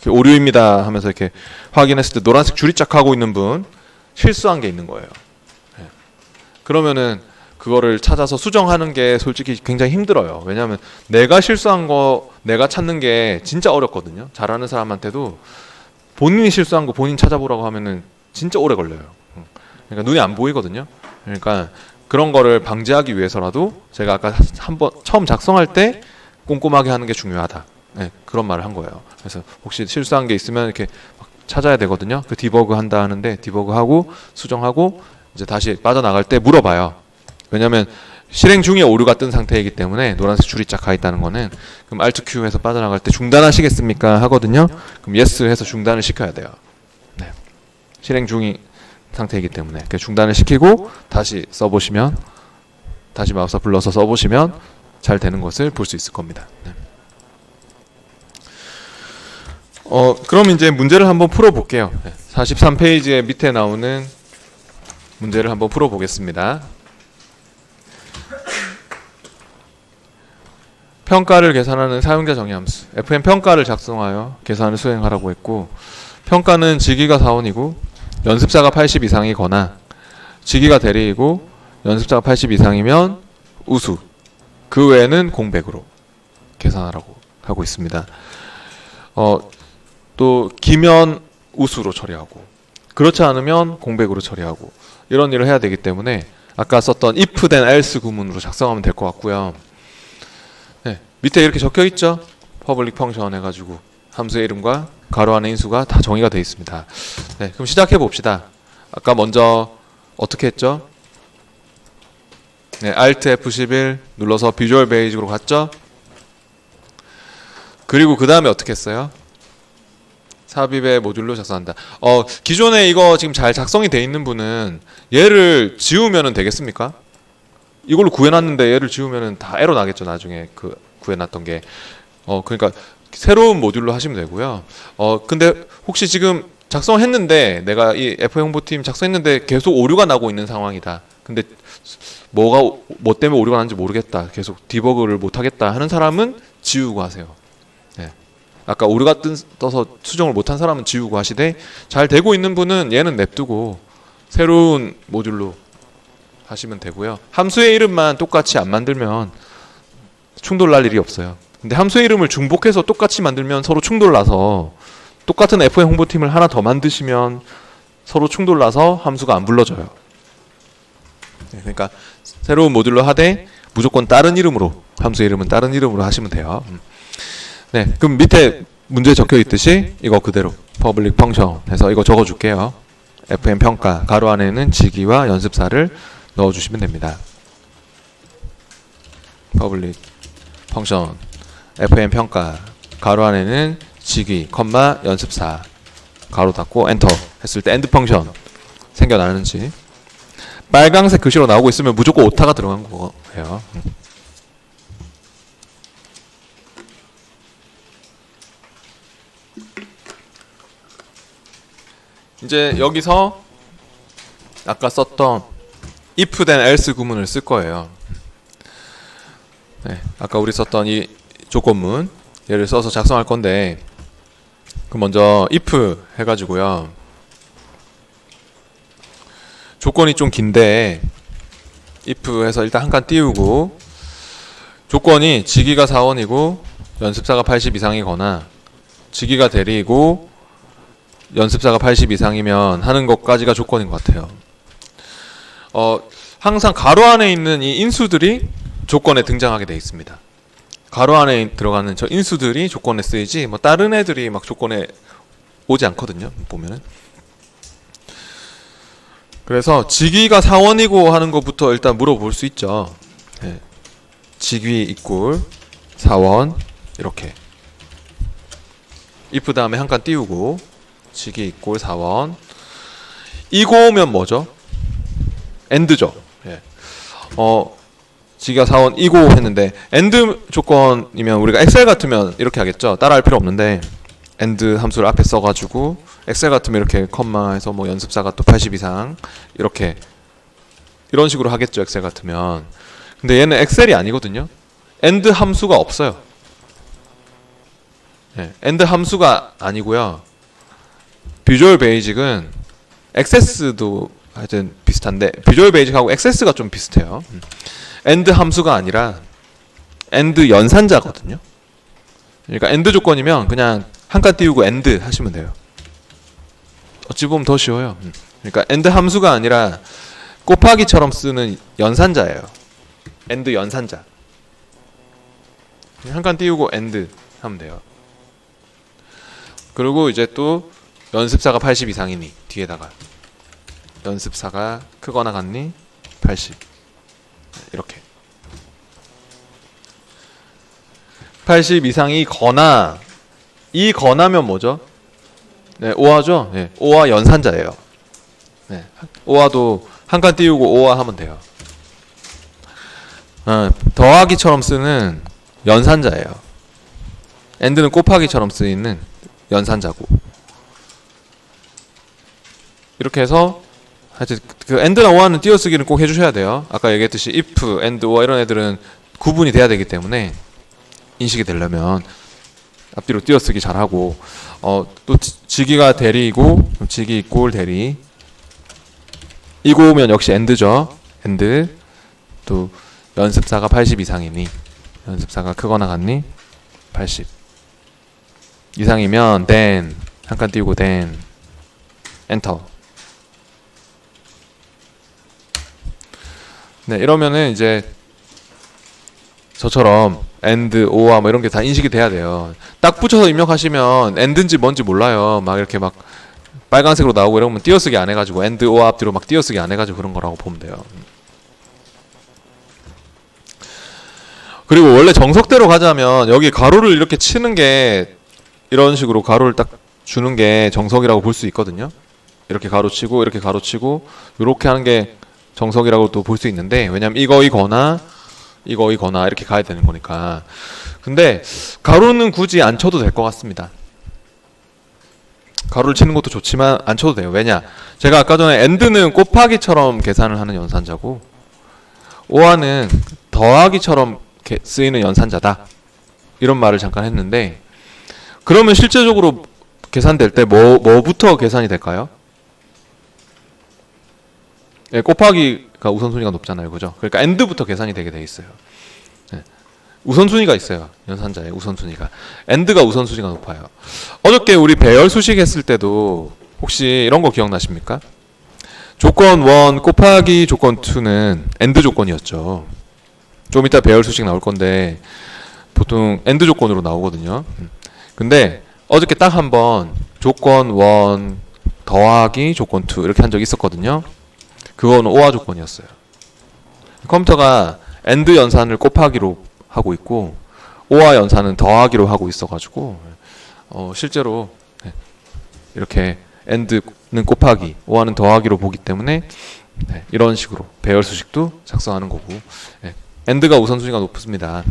[SPEAKER 1] 오류입니다 하면서 이렇게 확인했을 때 노란색 줄이 쫙 하고 있는 분 실수한 게 있는 거예요. 예. 그러면은 그거를 찾아서 수정하는 게 솔직히 굉장히 힘들어요. 왜냐하면 내가 실수한 거 내가 찾는 게 진짜 어렵거든요. 잘하는 사람한테도 본인이 실수한 거 본인 찾아보라고 하면은 진짜 오래 걸려요. 그러니까 눈이 안 보이거든요. 그러니까 그런 거를 방지하기 위해서라도 제가 아까 한번 처음 작성할 때 꼼꼼하게 하는 게 중요하다. 네, 그런 말을 한 거예요. 그래서 혹시 실수한 게 있으면 이렇게 찾아야 되거든요. 그 디버그 한다 하는데 디버그하고 수정하고 이제 다시 빠져나갈 때 물어봐요. 왜냐하면 실행 중에 오류가 뜬 상태이기 때문에 노란색 줄이 쫙 가 있다는 거는 그럼 Alt Q 해서 빠져나갈 때 중단하시겠습니까 하거든요. 그럼 Yes 해서 중단을 시켜야 돼요. 네. 실행 중인 상태이기 때문에 중단을 시키고 다시 써보시면, 다시 마우스 불러서 써보시면 잘 되는 것을 볼 수 있을 겁니다. 네. 그럼 이제 문제를 한번 풀어볼게요. 43페이지에 밑에 나오는 문제를 한번 풀어보겠습니다. 평가를 계산하는 사용자 정의함수 fn 평가를 작성하여 계산을 수행하라고 했고, 평가는 직위가 4원이고 연습사가 80 이상이거나 직위가 대리이고 연습사가 80 이상이면 우수, 그 외에는 공백으로 계산하라고 하고 있습니다. 또 기면 우수로 처리하고 그렇지 않으면 공백으로 처리하고 이런 일을 해야 되기 때문에 아까 썼던 if then else 구문으로 작성하면 될 것 같고요. 네, 밑에 이렇게 적혀 있죠. 퍼블릭 펑션 해가지고 함수의 이름과 가로 안에 인수가 다 정의가 되어 있습니다. 네, 그럼 시작해 봅시다. 아까 먼저 어떻게 했죠? 네, Alt F11 눌러서 비주얼 베이직으로 갔죠? 그리고 그 다음에 어떻게 했어요? 삽입의 모듈로 작성한다. 기존에 이거 지금 잘 작성이 돼 있는 분은 얘를 지우면 되겠습니까? 이걸로 구해놨는데 얘를 지우면 다 에러 나겠죠. 나중에 그 구해놨던 게. 그러니까 새로운 모듈로 하시면 되고요. 근데 혹시 지금 작성했는데 내가 이 F 홍보팀 작성했는데 계속 오류가 나고 있는 상황이다. 근데 뭐 때문에 오류가 나는지 모르겠다. 계속 디버그를 못 하겠다 하는 사람은 지우고 하세요. 네. 아까 오류가 떠서 수정을 못한 사람은 지우고 하시되, 잘 되고 있는 분은 얘는 냅두고 새로운 모듈로 하시면 되고요. 함수의 이름만 똑같이 안 만들면 충돌 날 일이 없어요. 근데 함수의 이름을 중복해서 똑같이 만들면 서로 충돌 나서, 똑같은 FM 홍보팀을 하나 더 만드시면 서로 충돌 나서 함수가 안 불러져요. 네, 그러니까 새로운 모듈로 하되 무조건 다른 이름으로, 함수의 이름은 다른 이름으로 하시면 돼요. 네, 그럼 밑에 문제에 적혀 있듯이 이거 그대로 퍼블릭 펑션 해서 이거 적어줄게요. FM 평가 가로 안에는 직위와 연습사를 넣어주시면 됩니다. 퍼블릭 펑션 FM 평가 가로 안에는 직위, 연습사 가로 닫고 엔터 했을 때 엔드 펑션 생겨나는지, 빨강색 글씨로 나오고 있으면 무조건 오타가 들어간 거예요. 이제 여기서 아까 썼던 if then else 구문을 쓸 거예요. 네, 아까 우리 썼던 이 조건문 얘를 써서 작성할 건데, 그럼 먼저 if 해가지고요. 조건이 좀 긴데 if 해서 일단 한 칸 띄우고, 조건이 직위가 4원이고 연습사가 80 이상이거나 직위가 대리이고 연습사가 80 이상이면 하는 것까지가 조건인 것 같아요. 항상 가로 안에 있는 이 인수들이 조건에 등장하게 되어 있습니다. 가로 안에 들어가는 저 인수들이 조건에 쓰이지, 뭐 다른 애들이 막 조건에 오지 않거든요. 보면은. 그래서 직위가 4원이고 하는 것부터 일단 물어볼 수 있죠. 네. 직위 이꼴 4원 이렇게. if 다음에 한 칸 띄우고 직위 이꼴 4원. 이거면 뭐죠? end죠. 예. 지기가 4원 이고 했는데 AND 조건이면 우리가 엑셀 같으면 이렇게 하겠죠. 따라할 필요 없는데 AND 함수를 앞에 써가지고 엑셀 같으면 이렇게 컴마해서 뭐 연습사가 또 80 이상 이렇게 이런 식으로 하겠죠. 엑셀 같으면. 근데 얘는 엑셀이 아니거든요. AND 함수가 없어요. 네, AND 함수가 아니고요. 비주얼 베이직은 액세스도 하여튼 비슷한데 비주얼 베이직하고 액세스가 좀 비슷해요. AND 함수가 아니라 AND 연산자거든요. 그러니까 AND 조건이면 그냥 한 칸 띄우고 AND 하시면 돼요. 어찌 보면 더 쉬워요. 그러니까 AND 함수가 아니라 곱하기처럼 쓰는 연산자예요. AND 연산자. 한 칸 띄우고 AND 하면 돼요. 그리고 이제 또 연습사가 80 이상이니 뒤에다가 연습사가 크거나 같니 80 이렇게 80 이상이 거나 이 거나면 뭐죠? 네, 오화죠. 네, 오화 연산자예요. 네, 오화도 한 칸 띄우고 오화 하면 돼요. 더하기처럼 쓰는 연산자예요. AND는 곱하기처럼 쓰이는 연산자고. 이렇게 해서 하여튼 그 AND나 OR는 띄어쓰기는 꼭 해주셔야 돼요. 아까 얘기했듯이 if, AND, OR 이런 애들은 구분이 돼야 되기 때문에 인식이 되려면 앞뒤로 띄어쓰기 잘하고 또 지기가 대리이고 지기 이꼴 대리 이고면 역시 AND죠. AND 또 연습사가 80 이상이니 연습사가 크거나 같니 80 이상이면 then 한 칸 띄우고 then 엔터. 네, 이러면은 이제 저처럼 AND, OR 뭐 이런 게 다 인식이 돼야 돼요. 딱 붙여서 입력하시면 AND인지 뭔지 몰라요. 막 이렇게 막 빨간색으로 나오고 이러면 띄어쓰기 안 해가지고 AND, OR 앞뒤로 막 띄어쓰기 안 해가지고 그런 거라고 보면 돼요. 그리고 원래 정석대로 가자면 여기 가로를 이렇게 치는 게 이런 식으로 가로를 딱 주는 게 정석이라고 볼 수 있거든요. 이렇게 가로치고 이렇게 가로치고 이렇게 하는 게 정석이라고 또 볼 수 있는데 왜냐면 이거이거나 이렇게 가야 되는 거니까. 근데 가로는 굳이 안 쳐도 될 것 같습니다. 가로를 치는 것도 좋지만 안 쳐도 돼요. 왜냐? 제가 아까 전에 AND는 곱하기처럼 계산을 하는 연산자고 OR는 더하기처럼 쓰이는 연산자다. 이런 말을 잠깐 했는데 그러면 실제적으로 계산될 때 뭐부터 계산이 될까요? 네, 곱하기가 우선순위가 높잖아요. 그죠? 그러니까 AND부터 계산이 되게 돼 있어요. 네. 우선순위가 있어요. 연산자의 우선순위가. AND가 우선순위가 높아요. 어저께 우리 배열 수식 했을 때도 혹시 이런 거 기억나십니까? 조건 1 곱하기 조건 2는 AND 조건이었죠. 좀 이따 배열 수식 나올 건데 보통 AND 조건으로 나오거든요. 근데 어저께 딱 한번 조건 1 더하기 조건 2 이렇게 한 적이 있었거든요. 그건 OR 조건이었어요. 컴퓨터가 AND 연산을 곱하기로 하고 있고 OR 연산은 더하기로 하고 있어가지고 실제로 이렇게 AND는 곱하기, OR는 더하기로 보기 때문에 이런 식으로 배열 수식도 작성하는 거고 AND가 우선순위가 높습니다.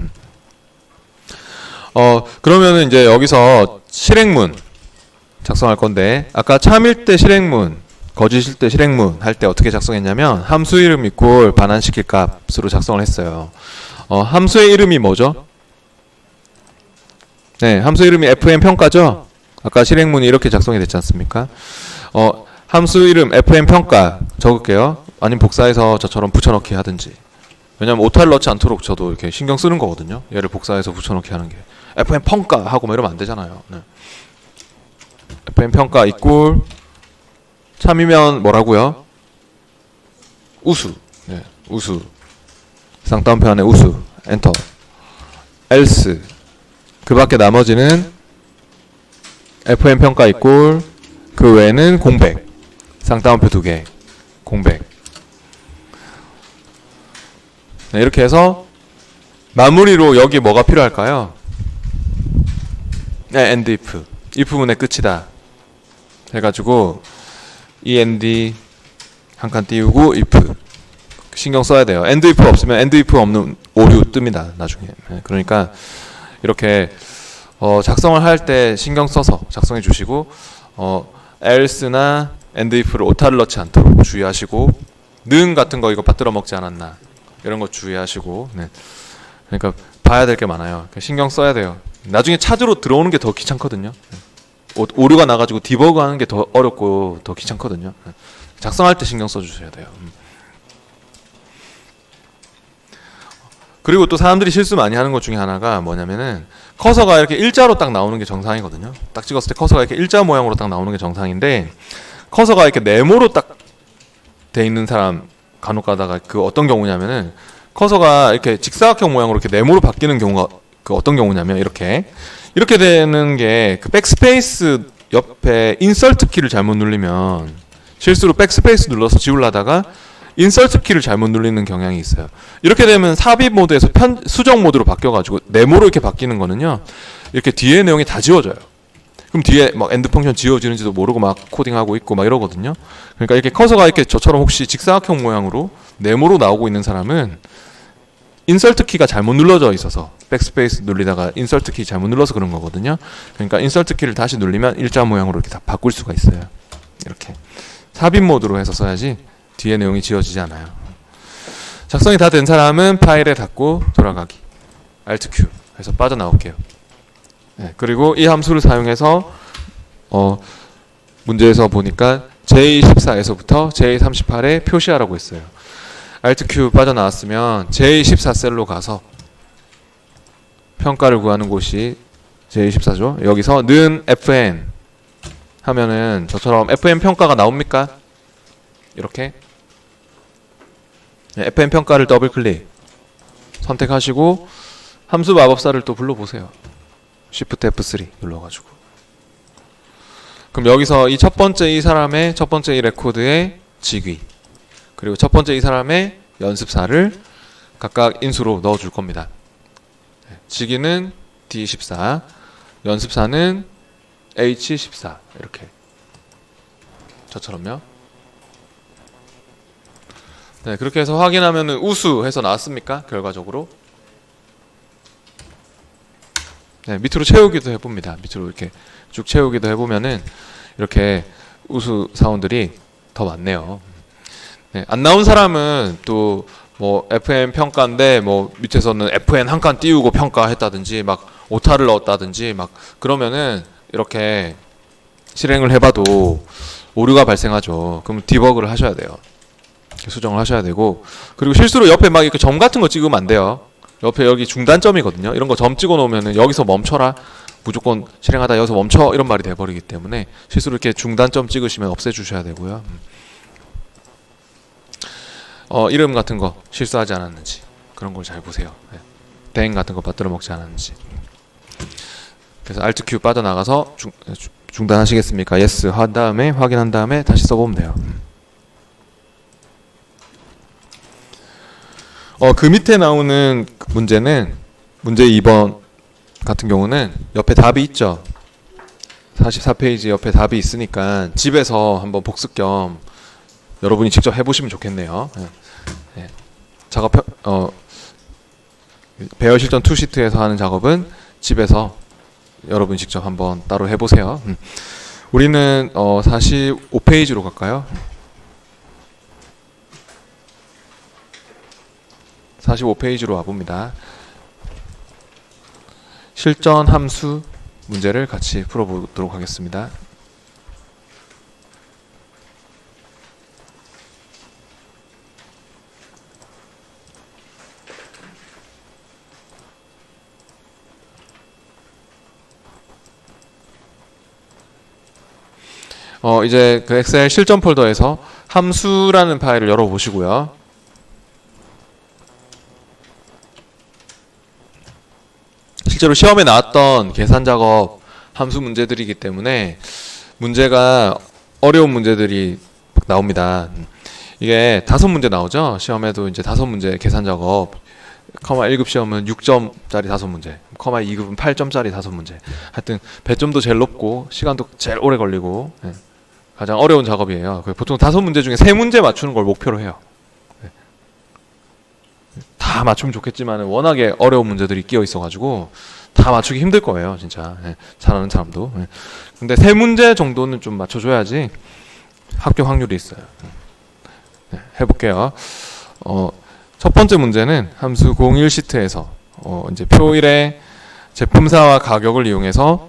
[SPEAKER 1] 그러면은 이제 여기서 실행문 작성할 건데 아까 참일 때 실행문 거짓일 때 실행문 할 때 어떻게 작성했냐면 함수 이름 이꼴 반환시킬 값으로 작성을 했어요. 함수의 이름이 뭐죠? 네, 함수 이름이 fn 평가죠? 아까 실행문이 이렇게 작성이 됐지 않습니까? 함수 이름 fn 평가 적을게요. 아니면 복사해서 저처럼 붙여넣기 하든지. 왜냐면 오타를 넣지 않도록 저도 이렇게 신경 쓰는 거거든요. 얘를 복사해서 붙여넣기 하는 게. fn 평가 하고 뭐 이러면 안 되잖아요. 네. fn 평가 이꼴 참이면 뭐라고요? 우수. 네, 우수. 쌍따옴표안에 우수. 엔터. else. 그 밖에 나머지는 fn 평가 이꼴 그 외에는 공백. 쌍따옴표 2개. 공백. 네, 이렇게 해서 마무리로 여기 뭐가 필요할까요? 네, end if. if문의 끝이다. 해가지고 end 한 칸 띄우고 if 신경 써야 돼요. end if 없으면 end if 없는 오류 뜹니다. 나중에. 그러니까 이렇게 작성을 할 때 신경 써서 작성해 주시고 else나 end if를 오타를 넣지 않도록 주의하시고 는 같은 거 이거 받들어 먹지 않았나 이런 거 주의하시고 그러니까 봐야 될 게 많아요. 그러니까 신경 써야 돼요. 나중에 찾으러 들어오는 게 더 귀찮거든요. 오류가 나가지고 디버그하는 게 더 어렵고 더 귀찮거든요. 작성할 때 신경 써주셔야 돼요. 그리고 또 사람들이 실수 많이 하는 것 중에 하나가 뭐냐면은 커서가 이렇게 일자로 딱 나오는 게 정상이거든요. 딱 찍었을 때 커서가 이렇게 일자 모양으로 딱 나오는 게 정상인데 커서가 이렇게 네모로 딱 돼 있는 사람 간혹 가다가 그 어떤 경우냐면은 커서가 이렇게 직사각형 모양으로 이렇게 네모로 바뀌는 경우가 그 어떤 경우냐면 이렇게 되는 게 그 백스페이스 옆에 인설트 키를 잘못 누르면 실수로 백스페이스 눌러서 지우려다가 인설트 키를 잘못 누르는 경향이 있어요. 이렇게 되면 삽입 모드에서 수정 모드로 바뀌어가지고 네모로 이렇게 바뀌는 거는요. 이렇게 뒤에 내용이 다 지워져요. 그럼 뒤에 막 엔드 펑션 지워지는지도 모르고 막 코딩하고 있고 막 이러거든요. 그러니까 이렇게 커서가 이렇게 저처럼 혹시 직사각형 모양으로 네모로 나오고 있는 사람은 인설트 키가 잘못 눌러져 있어서 백스페이스 눌리다가 인설트 키 잘못 눌러서 그런 거거든요. 그러니까 인설트 키를 다시 눌리면 일자 모양으로 이렇게 다 바꿀 수가 있어요. 이렇게 삽입 모드로 해서 써야지 뒤에 내용이 지워지지 않아요. 작성이 다 된 사람은 파일에 닫고 돌아가기 Alt Q 해서 빠져나올게요. 그리고 이 함수를 사용해서 문제에서 보니까 J14에서부터 J38에 표시하라고 했어요. Alt Q 빠져나왔으면 J14 셀로 가서 평가를 구하는 곳이 J14죠. 여기서 는 fn 하면은 저처럼 fn 평가가 나옵니까? 이렇게 fn 평가를 더블 클릭 선택하시고 함수 마법사를 또 불러보세요. Shift F3 눌러가지고 그럼 여기서 이 첫 번째 이 사람의 첫 번째 이 레코드의 직위 그리고 첫 번째 이 사람의 연습사를 각각 인수로 넣어줄 겁니다. 직위는 D14 연습사는 H14 이렇게 저처럼요. 네, 그렇게 해서 확인하면은 우수 해서 나왔습니까? 결과적으로 네, 밑으로 채우기도 해봅니다. 밑으로 이렇게 쭉 채우기도 해보면은 이렇게 우수 사원들이 더 많네요. 네, 안 나온 사람은 또 뭐 FN 평가인데 뭐 밑에서는 FN 한 칸 띄우고 평가했다든지 막 오타를 넣었다든지 막 그러면은 이렇게 실행을 해봐도 오류가 발생하죠. 그럼 디버그를 하셔야 돼요. 수정을 하셔야 되고 그리고 실수로 옆에 막 이렇게 점 같은 거 찍으면 안 돼요. 옆에 여기 중단점이거든요. 이런 거 점 찍어 놓으면은 여기서 멈춰라. 무조건 실행하다 여기서 멈춰 이런 말이 돼버리기 때문에 실수로 이렇게 중단점 찍으시면 없애주셔야 되고요. 이름 같은 거 실수하지 않았는지 그런 걸 잘 보세요. 네. 대행 같은 거 받들어 먹지 않았는지. 그래서 Alt Q 빠져나가서 중단하시겠습니까? Yes 한 다음에 확인한 다음에 다시 써보면 돼요. 그 밑에 나오는 문제는 문제 2번 같은 경우는 옆에 답이 있죠. 44페이지 옆에 답이 있으니까 집에서 한번 복습 겸 여러분이 직접 해보시면 좋겠네요. 네. 작업 배열 실전 2시트에서 하는 작업은 집에서 여러분이 직접 한번 따로 해보세요. 우리는 45페이지로 갈까요? 45페이지로 와봅니다. 실전 함수 문제를 같이 풀어보도록 하겠습니다. 이제 그 엑셀 실전 폴더에서 함수라는 파일을 열어보시고요. 실제로 시험에 나왔던 계산 작업 함수 문제들이기 때문에 문제가 어려운 문제들이 나옵니다. 이게 5문제 나오죠. 시험에도 이제 5문제 계산 작업. 커마 1급 시험은 6점짜리 5문제, 커마 2급은 8점짜리 5문제. 하여튼 배점도 제일 높고 시간도 제일 오래 걸리고 가장 어려운 작업이에요. 보통 5문제 중에 3문제 맞추는 걸 목표로 해요. 다 맞추면 좋겠지만 워낙에 어려운 문제들이 끼어 있어가지고 다 맞추기 힘들 거예요, 진짜. 예, 잘하는 사람도. 예. 근데 세 문제 정도는 좀 맞춰줘야지 합격 확률이 있어요. 네, 해볼게요. 첫 번째 문제는 함수 01 시트에서 이제 표 1의 제품사와 가격을 이용해서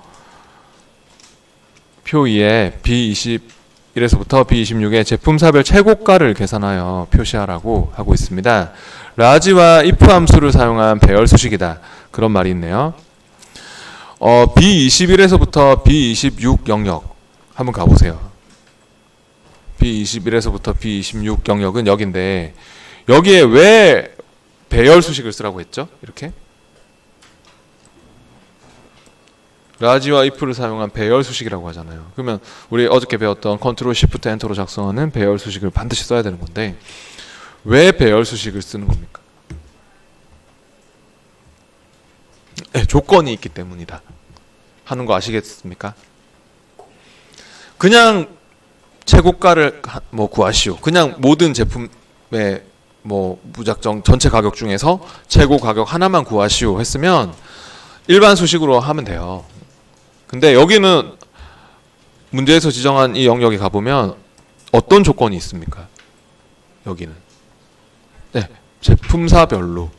[SPEAKER 1] 표 2에 B21에서부터 B26의 제품사별 최고가를 계산하여 표시하라고 하고 있습니다. 라지와 if 함수를 사용한 배열 수식이다. 그런 말이 있네요. B21에서부터 B26 영역 한번 가보세요. B21에서부터 B26 영역은 여기인데 여기에 왜 배열 수식을 쓰라고 했죠? 이렇게 라지와 if를 사용한 배열 수식이라고 하잖아요. 그러면 우리 어저께 배웠던 컨트롤 시프트 엔터로 작성하는 배열 수식을 반드시 써야 되는 건데 왜 배열 수식을 쓰는 겁니까? 네, 조건이 있기 때문이다 하는 거 아시겠습니까? 그냥 최고가를 뭐 구하시오. 그냥 모든 제품의 뭐 무작정 전체 가격 중에서 최고 가격 하나만 구하시오 했으면 일반 수식으로 하면 돼요. 근데 여기는 문제에서 지정한 이 영역에 가보면 어떤 조건이 있습니까? 여기는 네, 제품사별로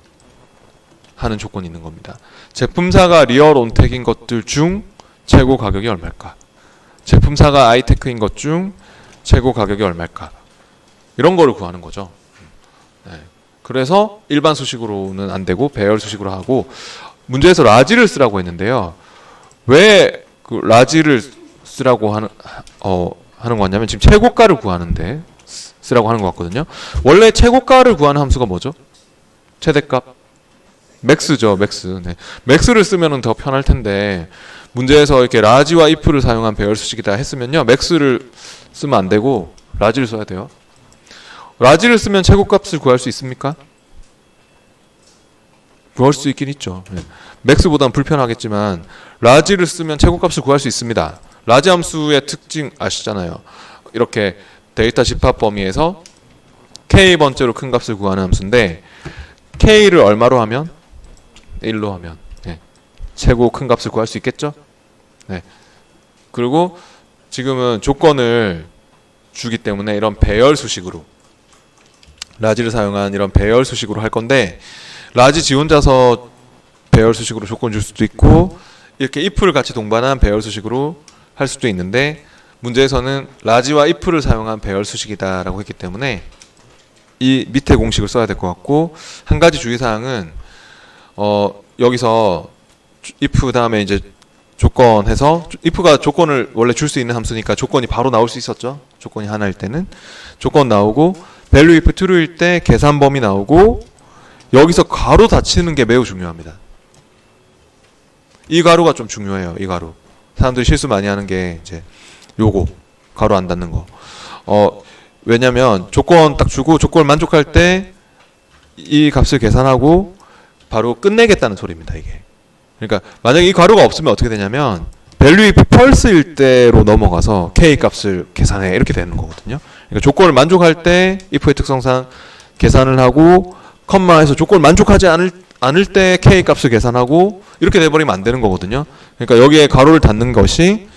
[SPEAKER 1] 하는 조건이 있는 겁니다. 제품사가 리얼 온택인 것들 중 최고 가격이 얼마일까? 제품사가 아이테크인 것 중 최고 가격이 얼마일까? 이런 거를 구하는 거죠. 네. 그래서 일반 수식으로는 안 되고 배열 수식으로 하고 문제에서 라지를 쓰라고 했는데요. 왜 그 라지를 쓰라고 하는 거냐면 지금 최고가를 구하는데 쓰라고 하는 것 같거든요. 원래 최고가를 구하는 함수가 뭐죠? 최대값 맥스죠. 맥스. 네. 맥스를 쓰면은 더 편할 텐데 문제에서 이렇게 라지와 if를 사용한 배열 수식이다 했으면요. 맥스를 쓰면 안 되고 라지를 써야 돼요. 라지를 쓰면 최고값을 구할 수 있습니까? 구할 수 있긴 있죠. 네. 맥스보다는 불편하겠지만 라지를 쓰면 최고값을 구할 수 있습니다. 라지 함수의 특징 아시잖아요. 이렇게 데이터 집합 범위에서 k번째로 큰 값을 구하는 함수인데 k를 얼마로 하면? 1로 하면 네. 최고 큰 값을 구할 수 있겠죠? 네. 그리고 지금은 조건을 주기 때문에 이런 배열 수식으로 라지를 사용한 이런 배열 수식으로 할 건데 라지 지 혼자서 배열 수식으로 조건 줄 수도 있고 이렇게 if를 같이 동반한 배열 수식으로 할 수도 있는데 문제에서는 라지와 if를 사용한 배열 수식이다라고 했기 때문에 이 밑에 공식을 써야 될 것 같고 한 가지 주의사항은 여기서 if 다음에 이제 조건 해서 if가 조건을 원래 줄 수 있는 함수니까 조건이 바로 나올 수 있었죠. 조건이 하나일 때는 조건 나오고 value if true일 때 계산 범위 나오고 여기서 가로 닫히는 게 매우 중요합니다. 이 가로가 좀 중요해요. 이 가로. 사람들이 실수 많이 하는 게 이제 요거 가로 안 닫는 거. 왜냐면 조건 딱 주고 조건을 만족할 때 이 값을 계산하고 바로 끝내겠다는 소리입니다. 이게. 그러니까 만약에 이 가로가 없으면 어떻게 되냐면 value if false일 때로 넘어가서 k 값을 계산해 이렇게 되는 거거든요. 그러니까 조건을 만족할 때 if의 특성상 계산을 하고 컴마에서 조건을 만족하지 않을 때 k 값을 계산하고 이렇게 돼버리면 안 되는 거거든요. 그러니까 여기에 가로를 닫는 것이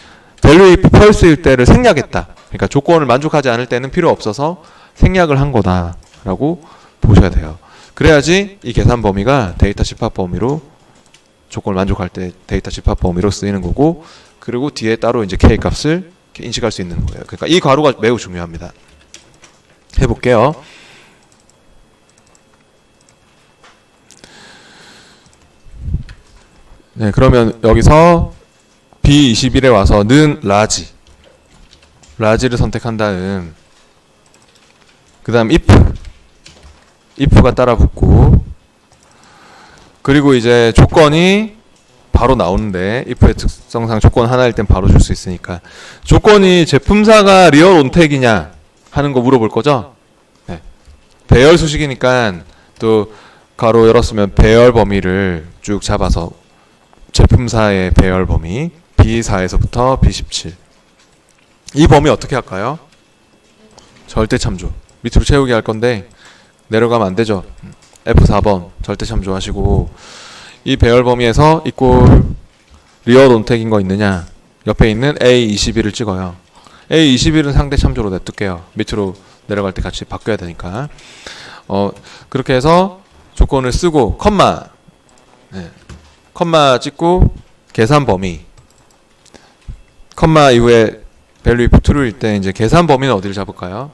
[SPEAKER 1] value if false일 때를 생략했다. 그러니까 조건을 만족하지 않을 때는 필요 없어서 생략을 한 거다라고 보셔야 돼요. 그래야지 이 계산 범위가 데이터 집합 범위로 조건을 만족할 때 데이터 집합 범위로 쓰이는 거고 그리고 뒤에 따로 이제 k 값을 인식할 수 있는 거예요. 그러니까 이 가로가 매우 중요합니다. 해볼게요. 네, 그러면 여기서 B21에 와서는 라지를 선택한 다음 그 다음 if가 따라 붙고 그리고 이제 조건이 바로 나오는데 if의 특성상 조건 하나일 땐 바로 줄 수 있으니까 조건이 제품사가 리얼 온택이냐 하는 거 물어볼 거죠. 네. 배열 수식이니까 또 가로 열었으면 배열 범위를 쭉 잡아서 제품사의 배열 범위 B4에서부터 B17 이 범위 어떻게 할까요? 절대 참조 밑으로 채우기 할 건데 내려가면 안 되죠. F4번 절대 참조하시고 이 배열 범위에서 이꼴 리얼 온택인 거 있느냐 옆에 있는 A21을 찍어요. A21은 상대 참조로 냅둘게요. 밑으로 내려갈 때 같이 바뀌어야 되니까. 그렇게 해서 조건을 쓰고 컴마 컴마 찍고 계산 범위 컴마 이후에 value if true일 때 이제 계산 범위는 어디를 잡을까요?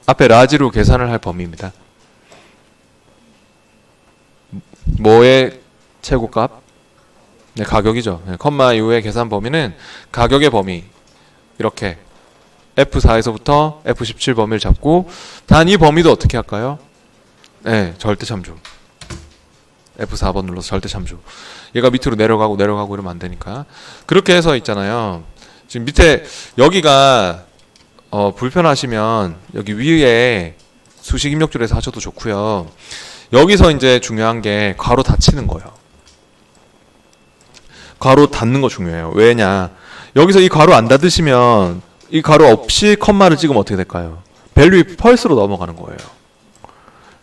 [SPEAKER 1] 앞에 라지로 계산을 할 범위입니다. 뭐의 최고값? 네, 가격이죠. 네, 컴마 이후에 계산 범위는 가격의 범위 이렇게 F4에서부터 F17 범위를 잡고 단 이 범위도 어떻게 할까요? 네, 절대 참조. F4번 눌러서 절대 참조. 얘가 밑으로 내려가고 이러면 안 되니까. 그렇게 해서 있잖아요. 지금 밑에 여기가 불편하시면 여기 위에 수식 입력줄에서 하셔도 좋고요. 여기서 이제 중요한 게 괄호 닫히는 거예요. 괄호 닫는 거 중요해요. 왜냐? 여기서 이 괄호 안 닫으시면 이 괄호 없이 컴마를 찍으면 어떻게 될까요? value if false로 넘어가는 거예요.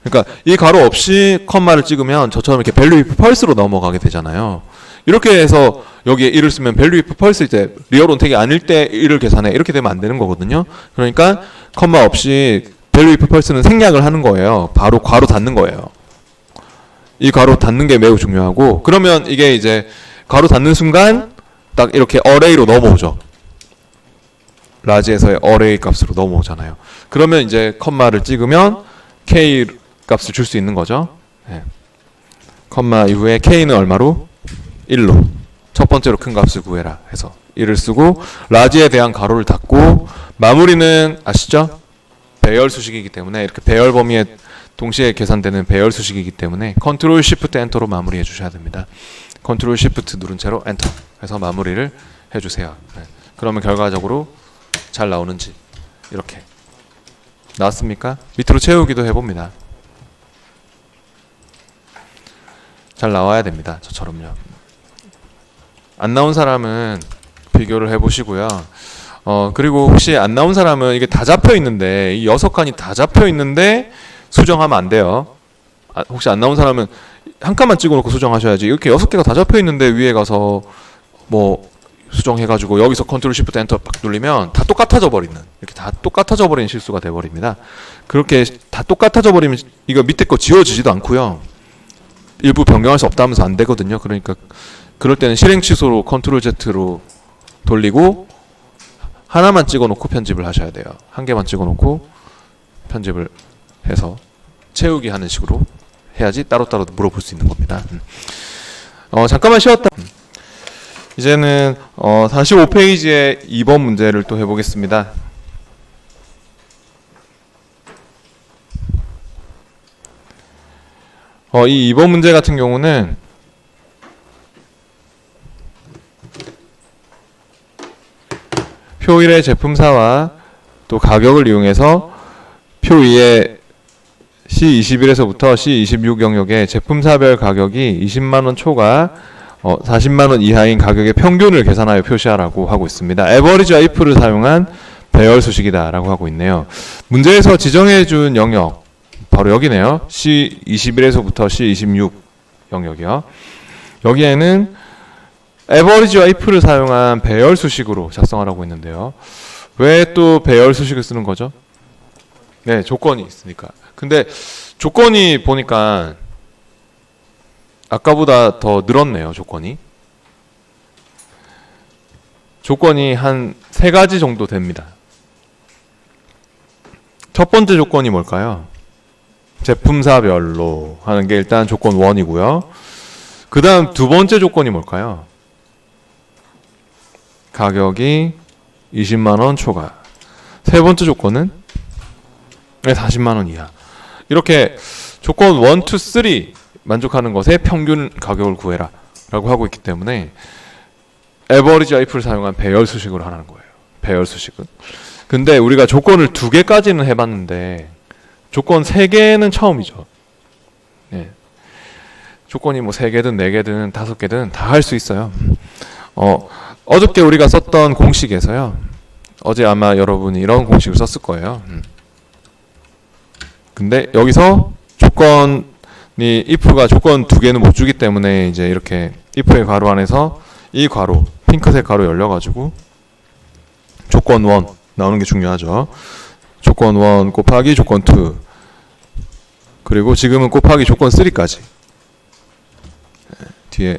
[SPEAKER 1] 그러니까 이 괄호 없이 컴마를 찍으면 저처럼 이렇게 value if false로 넘어가게 되잖아요. 이렇게 해서 여기에 1을 쓰면 value if false일 때 리얼 온택이 아닐 때 1을 계산해 이렇게 되면 안 되는 거거든요. 그러니까 컴마 없이 value if false는 생략을 하는 거예요. 바로 괄호 닫는 거예요. 이 괄호 닫는 게 매우 중요하고 그러면 이게 이제 괄호 닫는 순간 딱 이렇게 array로 넘어오죠. 라지에서의 array 값으로 넘어오잖아요. 그러면 이제 컴마를 찍으면 k 값을 줄 수 있는 거죠. 네. 컴마 이후에 k는 얼마로? 1로. 첫 번째로 큰 값을 구해라 해서 1을 쓰고 라지에 대한 괄호를 닫고 마무리는 아시죠? 배열 수식이기 때문에 이렇게 배열 범위에 동시에 계산되는 배열 수식이기 때문에 컨트롤 시프트 엔터로 마무리해 주셔야 됩니다. 컨트롤 시프트 누른 채로 엔터 해서 마무리를 해주세요. 네. 그러면 결과적으로 잘 나오는지 이렇게 나왔습니까? 밑으로 채우기도 해봅니다. 잘 나와야 됩니다. 저처럼요. 안 나온 사람은 비교를 해보시고요. 그리고 혹시 안 나온 사람은 이게 다 잡혀 있는데 이 6칸이 다 잡혀 있는데 수정하면 안 돼요. 혹시 안 나온 사람은 한 칸만 찍어놓고 수정하셔야지. 이렇게 6개가 다 잡혀 있는데 위에 가서 뭐 수정해가지고 여기서 컨트롤 시프트 엔터 팍 눌리면 다 똑같아져 버리는 이렇게 다 똑같아져 버리는 실수가 돼버립니다. 그렇게 다 똑같아져 버리면 이거 밑에 거 지워지지도 않고요. 일부 변경할 수 없다면서 안 되거든요. 그러니까 그럴 때는 실행 취소로 컨트롤 Z로 돌리고 하나만 찍어놓고 편집을 하셔야 돼요. 한 개만 찍어놓고 편집을 해서 채우기 하는 식으로 해야지 따로따로 물어볼 수 있는 겁니다. 잠깐만 쉬었다. 이제는 45페이지의 2번 문제를 또 해보겠습니다. 이 2번 문제 같은 경우는 표 1의 제품사와 또 가격을 이용해서 표 2의 C21에서부터 C26 영역의 제품사별 가격이 20만원 초과 40만원 이하인 가격의 평균을 계산하여 표시하라고 하고 있습니다. 에버리지와 if를 사용한 배열 수식이다 라고 하고 있네요. 문제에서 지정해준 영역 바로 여기네요. C21에서부터 C26 영역이요. 여기에는 에버리지와 if를 사용한 배열 수식으로 작성하라고 했는데요. 왜 또 배열 수식을 쓰는 거죠? 네, 조건이 있으니까. 근데 조건이 보니까 아까보다 더 늘었네요. 조건이 한 3가지 정도 됩니다. 첫 번째 조건이 뭘까요? 제품사별로 하는 게 일단 조건 1이고요. 그 다음 두 번째 조건이 뭘까요? 가격이 20만원 초과. 세 번째 조건은 40만원 이하. 이렇게 조건 1, 2, 3 만족하는 것의 평균 가격을 구해라 라고 하고 있기 때문에 에버리지와 if를 사용한 배열 수식으로 하라는 거예요. 배열 수식은. 근데 우리가 조건을 2개까지는 해봤는데 조건 3개는 처음이죠. 네. 조건이 뭐 3개든 4개든 5개든 다 할 수 있어요. 어저께 우리가 썼던 공식에서요. 어제 아마 여러분이 이런 공식을 썼을 거예요. 근데 여기서 조건이 if가 조건 두 개는 못 주기 때문에 이제 이렇게 if의 괄호 안에서 이 괄호 핑크색 괄호 열려가지고 조건 1 나오는 게 중요하죠. 조건 1 곱하기 조건 2 그리고 지금은 곱하기 조건 3까지 뒤에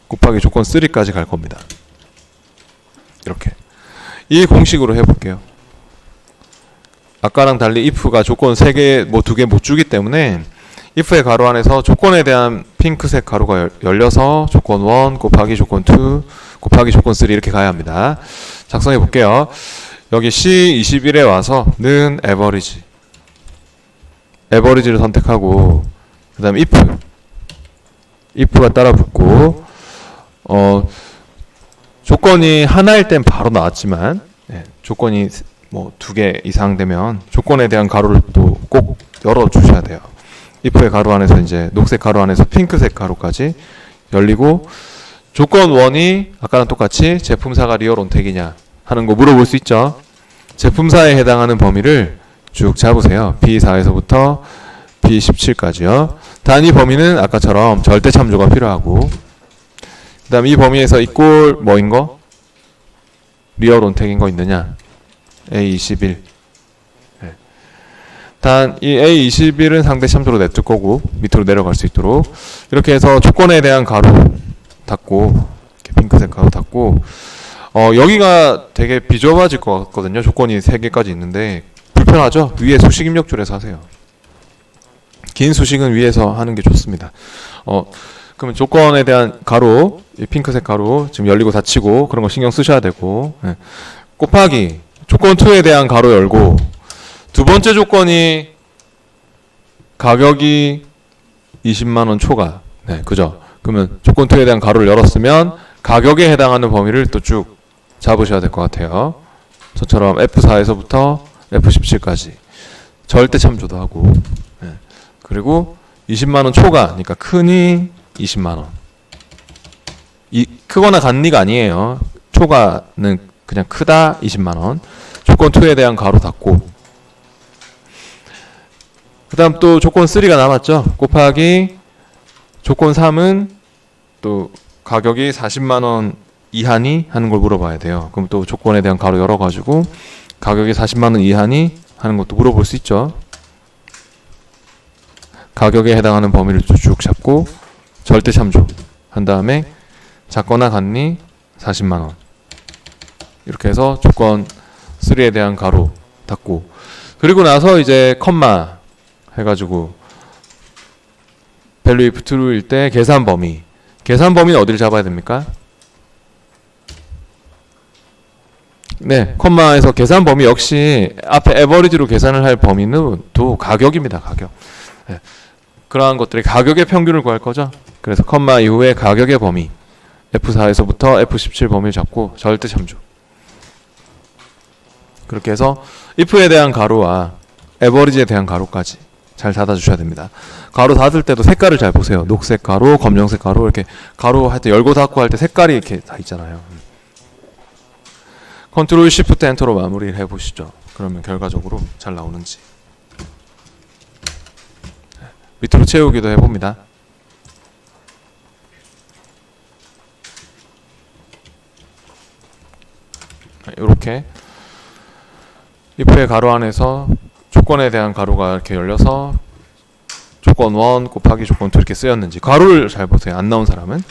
[SPEAKER 1] 곱하기 조건 3까지 갈 겁니다. 이렇게 이 공식으로 해볼게요. 아까랑 달리 if가 조건 3개 뭐 2개 못 주기 때문에 if의 괄호 안에서 조건에 대한 핑크색 괄호가 열려서 조건 1 곱하기 조건 2 곱하기 조건 3 이렇게 가야 합니다. 작성해 볼게요. 여기 C21에 와서 는 에버리지를 선택하고 그 다음 if가 따라 붙고 조건이 하나일 땐 바로 나왔지만 조건이 뭐 2개 이상 되면 조건에 대한 가로를 또 꼭 열어 주셔야 돼요. if의 가로 안에서 이제 녹색 가로 안에서 핑크색 가로까지 열리고 조건 1이 아까랑 똑같이 제품사가 리얼 온택이냐 하는 거 물어볼 수 있죠. 제품사에 해당하는 범위를 쭉 잡으세요. B4에서부터 B17까지요. 단위 범위는 아까처럼 절대 참조가 필요하고 그 다음 이 범위에서 이꼴 뭐인 거? 리얼 온택인 거 있느냐? A21 단 이 A21은 상대 참조로 냅둘 거고 밑으로 내려갈 수 있도록 이렇게 해서 조건에 대한 가로 닫고 이렇게 핑크색 가로 닫고 여기가 되게 비좁아질 것 같거든요. 조건이 3개까지 있는데 불편하죠? 위에 수식 입력줄에서 하세요. 긴 수식은 위에서 하는 게 좋습니다. 그러면 조건에 대한 가로, 이 핑크색 가로 지금 열리고 닫히고 그런 거 신경 쓰셔야 되고 곱하기 조건 2에 대한 가로 열고 두 번째 조건이 가격이 20만원 초과 그죠? 그러면 조건 2에 대한 가로를 열었으면 가격에 해당하는 범위를 또 쭉 잡으셔야 될 것 같아요. 저처럼 F4에서부터 F17까지 절대 참조도 하고 그리고 20만원 초과 그러니까 크니 20만원 크거나 같니가 아니에요. 초과는 그냥 크다 20만원 조건 2에 대한 가로 닫고 그 다음 또 조건 3가 남았죠. 곱하기 조건 3은 또 가격이 40만원 이하니 하는 걸 물어봐야 돼요. 그럼 또 조건에 대한 가로 열어가지고 가격이 40만원 이하니 하는 것도 물어볼 수 있죠. 가격에 해당하는 범위를 쭉 잡고 절대 참조 한 다음에 작거나 같니 40만원 이렇게 해서 조건 3에 대한 가로 닫고 그리고 나서 이제 컴마 해가지고 value if true일 때 계산 범위는 어디를 잡아야 됩니까? 네, 컴마에서 계산 범위 역시 앞에 average로 계산을 할 범위는 또 가격입니다. 가격. 그러한 것들이 가격의 평균을 구할 거죠. 그래서 컴마 이후에 가격의 범위 F4에서부터 F17 범위를 잡고 절대 참조. 그렇게 해서 if에 대한 가로와 average에 대한 가로까지 잘 닫아주셔야 됩니다. 가로 닫을 때도 색깔을 잘 보세요. 녹색 가로, 검정색 가로 이렇게 가로 할 때 열고 닫고 할 때 색깔이 이렇게 다 있잖아요. 컨트롤 시프트 엔터로 마무리를 해보시죠. 그러면 결과적으로 잘 나오는지. 밑으로 채우기도 해봅니다. 이렇게 if의 가로 안에서 조건에 대한 가로가 이렇게 열려서 조건 1 곱하기 조건 2 이렇게 쓰였는지 가로를 잘 보세요. 안 나온 사람은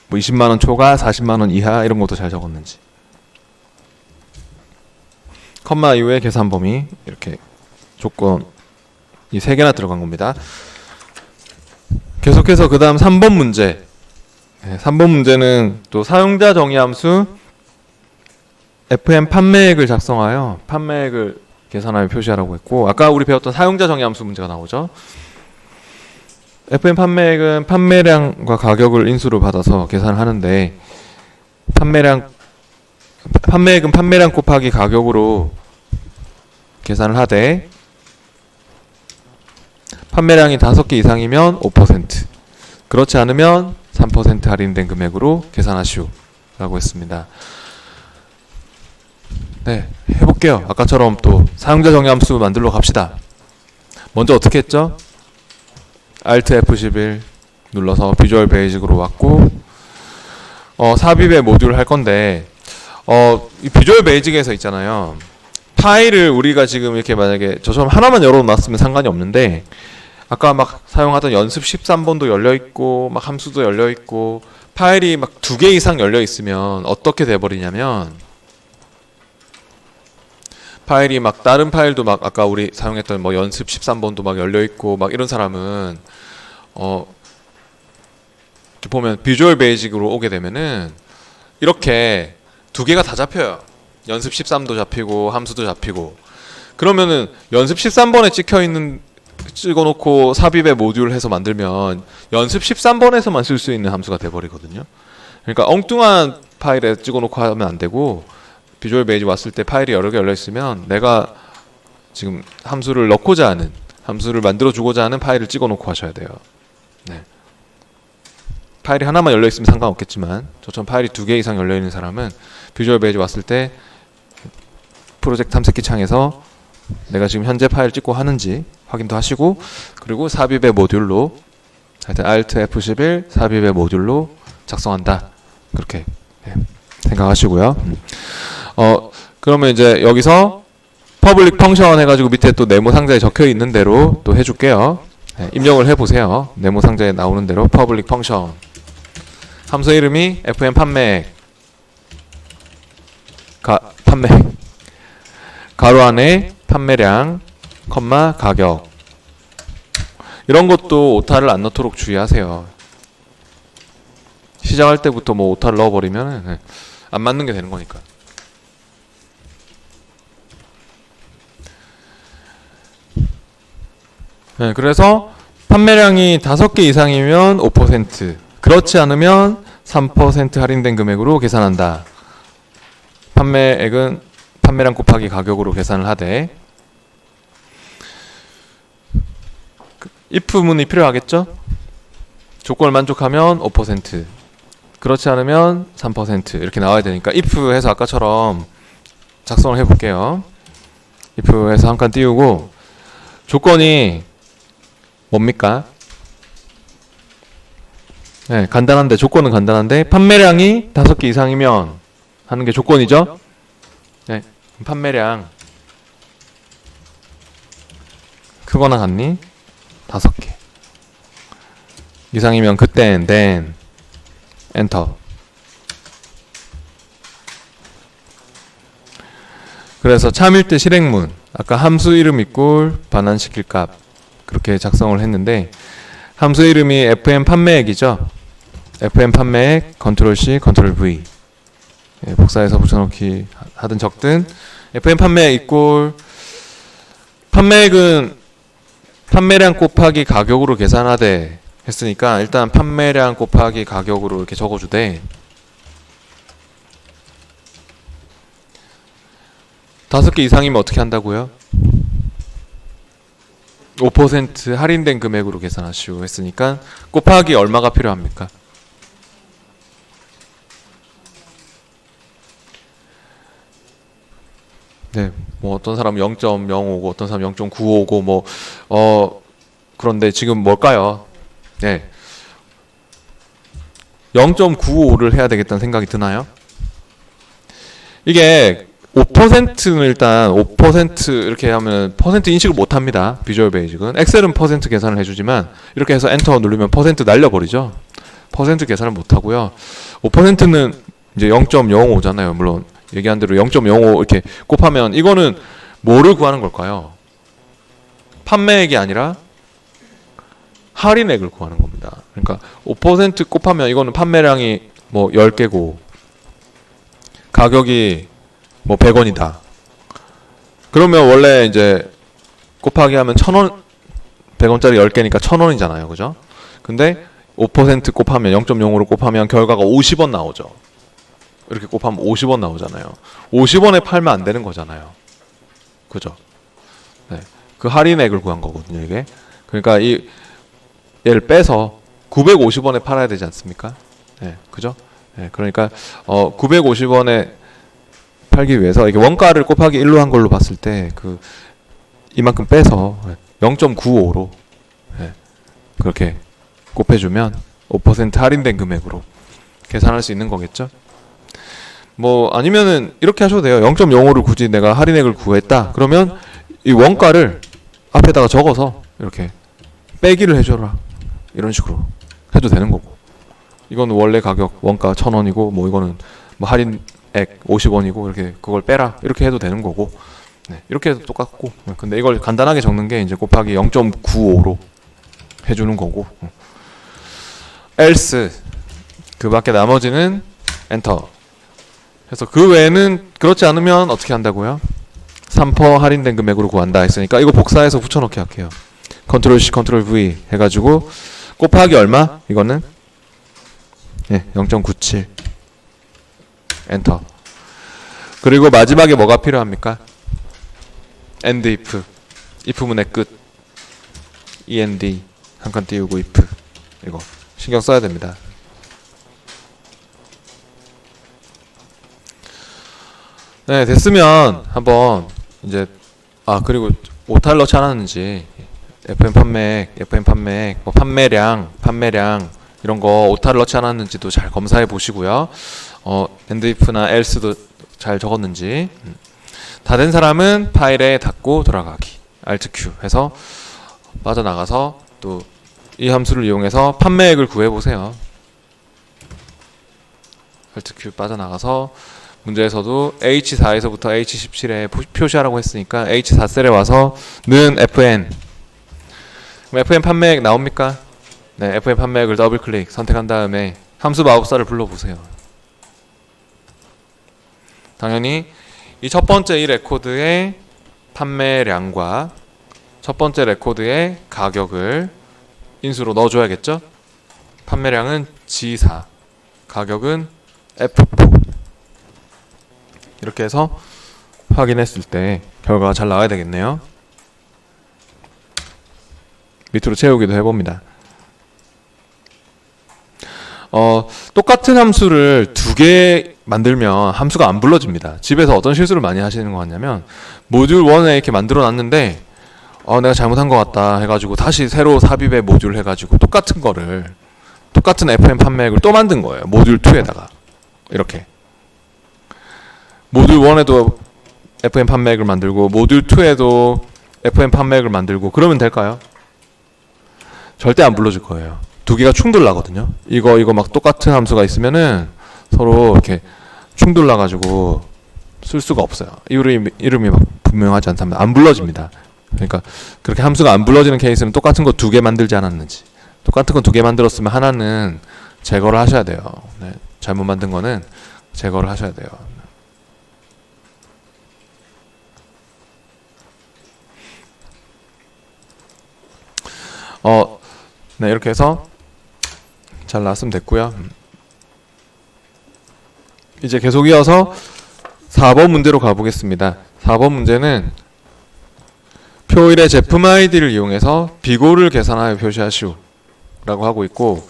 [SPEAKER 1] 뭐 20만원 초과 40만원 이하 이런 것도 잘 적었는지 컴마 이후에 계산 범위 이렇게 조건이 3개나 들어간 겁니다. 계속해서 그 다음 3번 문제 3번 문제는 또 사용자 정의 함수 FM 판매액을 작성하여 판매액을 계산하여 표시하라고 했고 아까 우리 배웠던 사용자 정의 함수 문제가 나오죠. FM 판매액은 판매량과 가격을 인수로 받아서 계산을 하는데 판매액은 판매량 곱하기 가격으로 계산을 하되 판매량이 5개 이상이면 5% 그렇지 않으면 3% 할인된 금액으로 계산하시오 라고 했습니다. 네, 해볼게요. 아까처럼 또 사용자 정의 함수 만들러 갑시다. 먼저 어떻게 했죠? Alt F11 눌러서 비주얼 베이직으로 왔고 삽입의 모듈 할 건데 이 비주얼 베이직에서 있잖아요. 파일을 우리가 지금 이렇게 만약에 저처럼 하나만 열어놨으면 상관이 없는데 아까 막 사용하던 연습 13번도 열려있고 막 함수도 열려있고 파일이 막 2개 이상 열려있으면 어떻게 돼버리냐면 파일이 막 다른 파일도 막 아까 우리 사용했던 뭐 연습 13번도 막 열려있고 막 이런 사람은 이렇게 보면 비주얼 베이직으로 오게 되면은 이렇게 2개가 다 잡혀요. 연습 13도 잡히고 함수도 잡히고 그러면은 연습 13번에 찍어놓고 삽입의 모듈 해서 만들면 연습 13번에서만 쓸 수 있는 함수가 돼버리거든요. 그러니까 엉뚱한 파일에 찍어놓고 하면 안 되고 비주얼 베이직 왔을 때 파일이 여러 개 열려있으면 내가 지금 함수를 넣고자 하는 함수를 만들어주고자 하는 파일을 찍어놓고 하셔야 돼요. 네. 파일이 하나만 열려있으면 상관없겠지만 저처럼 파일이 2개 이상 열려있는 사람은 비주얼 베이직 왔을 때 프로젝트 탐색기 창에서 내가 지금 현재 파일 찍고 하는지 확인도 하시고 그리고 삽입의 모듈로 하여튼 Alt F11 삽입의 모듈로 작성한다 그렇게 생각하시고요. 그러면 이제 여기서 퍼블릭 펑션 해가지고 밑에 또 네모 상자에 적혀 있는 대로 또 해줄게요. 입력을 해보세요. 네모 상자에 나오는 대로 퍼블릭 펑션 함수 이름이 fm 판매 가로 안에 판매량 컴마 가격 이런 것도 오타를 안 넣도록 주의하세요. 시작할 때부터 뭐 오타를 넣어버리면 안 맞는 게 되는 거니까. 네, 그래서 판매량이 5개 이상이면 5%, 그렇지 않으면 3% 할인된 금액으로 계산한다. 판매액은 판매량 곱하기 가격으로 계산을 하되 if문이 필요하겠죠? 조건을 만족하면 5%, 그렇지 않으면 3% 이렇게 나와야 되니까 if 해서 아까처럼 작성을 해볼게요. if 해서 한 칸 띄우고 조건이 뭡니까? 네, 간단한데 조건은 간단한데 판매량이 5개 이상이면 하는 게 조건이죠. 네, 판매량 크거나 같니? 5개 이상이면 그땐 then 엔터. 그래서 참일대 실행문 아까 함수 이름 이꼴 반환시킬 값 그렇게 작성을 했는데 함수 이름이 fm 판매액이죠. fm 판매액 컨트롤 C 컨트롤 V 복사해서 붙여넣기 하든 적든 fm 판매액 이꼴 판매액은 판매량 곱하기 가격으로 계산하되 했으니까 일단 판매량 곱하기 가격으로 이렇게 적어주되 5개 이상이면 어떻게 한다고요? 5% 할인된 금액으로 계산하시오 했으니까 곱하기 얼마가 필요합니까? 네, 뭐 어떤 사람은 0.05고 어떤 사람은 0.95고 뭐 그런데 지금 뭘까요? 네, 0.95를 해야 되겠다는 생각이 드나요? 이게 5%는 일단 5% 이렇게 하면 퍼센트 인식을 못 합니다. 비주얼 베이직은 엑셀은 퍼센트 계산을 해주지만 이렇게 해서 엔터 누르면 퍼센트 날려버리죠. 퍼센트 계산을 못 하고요. 5%는 이제 0.05잖아요. 물론 얘기한 대로 0.05 이렇게 곱하면 이거는 뭐를 구하는 걸까요? 판매액이 아니라 할인액을 구하는 겁니다. 그러니까 5% 곱하면 이거는 판매량이 뭐 10개고 가격이 뭐 100원이다. 그러면 원래 이제 곱하기 하면 1000원 100원짜리 10개니까 1000원이잖아요. 그죠? 근데 5% 곱하면 0.05로 곱하면 결과가 50원 나오죠. 이렇게 곱하면 50원 나오잖아요. 50원에 팔면 안 되는 거잖아요. 그죠? 네. 그 할인액을 구한 거거든요, 이게. 그러니까 이 얘를 빼서 950원에 팔아야 되지 않습니까? 네. 그죠? 네. 그러니까 950원에 팔기 위해서 이게 원가를 곱하기 1로 한 걸로 봤을 때 그 이만큼 빼서 0.95로 그렇게 곱해주면 5% 할인된 금액으로 계산할 수 있는 거겠죠. 뭐 아니면은 이렇게 하셔도 돼요. 0.05를 굳이 내가 할인액을 구했다 그러면 이 원가를 앞에다가 적어서 이렇게 빼기를 해줘라, 이런 식으로 해도 되는 거고, 이건 원래 가격 원가 1,000원이고 뭐 이거는 뭐 할인액 50원이고 이렇게 그걸 빼라, 이렇게 해도 되는 거고, 이렇게 해도 똑같고. 근데 이걸 간단하게 적는 게 이제 곱하기 0.95로 해주는 거고, else 그 밖에 나머지는 엔터. 그래서 그 외에는 그렇지 않으면 어떻게 한다고요? 3% 할인된 금액으로 구한다 했으니까 이거 복사해서 붙여넣기 할게요. 컨트롤 C 컨트롤 V 해가지고 곱하기 얼마? 이거는 0.97 엔터. 그리고 마지막에 뭐가 필요합니까? end if, if문의 끝, end 한 칸 띄우고 if, 이거 신경 써야 됩니다. 네, 됐으면 한번 이제 그리고 오타를 넣지 않았는지 FM 판매, 뭐 판매량 이런 거 오타를 넣지 않았는지도 잘 검사해 보시고요. and if나 else도 잘 적었는지. 다 된 사람은 파일에 닫고 돌아가기, Alt Q 해서 빠져나가서 또 이 함수를 이용해서 판매액을 구해 보세요. Alt Q 빠져나가서 문제에서도 H4에서부터 H17에 표시하라고 했으니까 H4셀에 와서 는 FN. 그럼 FN 판매액 나옵니까? 네, FN 판매액을 더블 클릭 선택한 다음에 함수 마법사를 불러보세요. 당연히 이 첫 번째 이 레코드의 판매량과 첫 번째 레코드의 가격을 인수로 넣어줘야겠죠? 판매량은 G4, 가격은 F4. 이렇게 해서 확인했을 때 결과가 잘 나와야 되겠네요. 밑으로 채우기도 해봅니다. 똑같은 함수를 두 개 만들면 함수가 안 불러집니다. 집에서 어떤 실수를 많이 하시는 것 같냐면 모듈 1에 이렇게 만들어 놨는데 내가 잘못한 것 같다 해가지고 다시 새로 삽입의 모듈 해가지고 똑같은 FM 판매액을 또 만든 거예요. 모듈 2에다가 이렇게 모듈 1에도 FM 판매액을 만들고 모듈 2에도 FM 판매액을 만들고 그러면 될까요? 절대 안 불러줄 거예요. 두 개가 충돌 나거든요. 이거 막 똑같은 함수가 있으면은 서로 이렇게 충돌 나가지고 쓸 수가 없어요. 이름이 막 분명하지 않다면 안 불러집니다. 그러니까 그렇게 함수가 안 불러지는 케이스는 똑같은 거 두 개 만들지 않았는지, 똑같은 거 두 개 만들었으면 하나는 제거를 하셔야 돼요. 네, 잘못 만든 거는 제거를 하셔야 돼요. 네, 이렇게 해서 잘 나왔으면 됐고요. 이제 계속 이어서 4번 문제로 가보겠습니다. 4번 문제는 표일의 제품 아이디를 이용해서 비고를 계산하여 표시하시오 라고 하고 있고,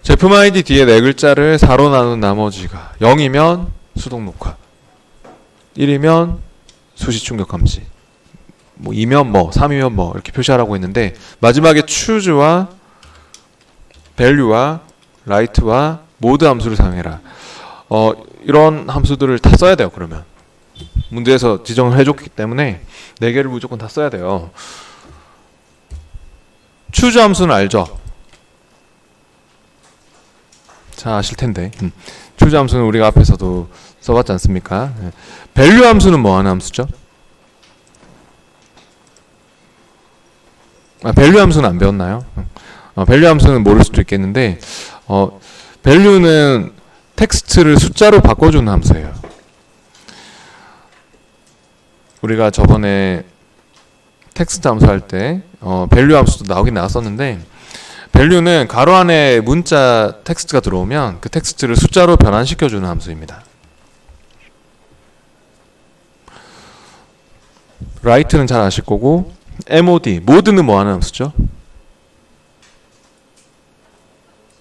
[SPEAKER 1] 제품 아이디 뒤에 네 글자를 4로 나눈 나머지가 0이면 수동 녹화, 1이면 수시 충격 감지, 뭐 2면 뭐 3이면 뭐 이렇게 표시하라고 했는데, 마지막에 choose와 value와 write와 mode 함수를 사용해라. 이런 함수들을 다 써야 돼요. 그러면 문제에서 지정을 해줬기 때문에 4개를 무조건 다 써야 돼요. choose 함수는 알죠? 잘 아실 텐데. choose 함수는 우리가 앞에서도 써봤지 않습니까? value 함수는 뭐 하는 함수죠? value 함수는 안 배웠나요? value 함수는 모를 수도 있겠는데, value는 텍스트를 숫자로 바꿔주는 함수예요. 우리가 저번에 텍스트 함수 할 때 value 함수도 나오긴 나왔었는데, value는 가로 안에 문자 텍스트가 들어오면 그 텍스트를 숫자로 변환시켜주는 함수입니다. write는 잘 아실 거고, mode는 뭐 하는 함수죠?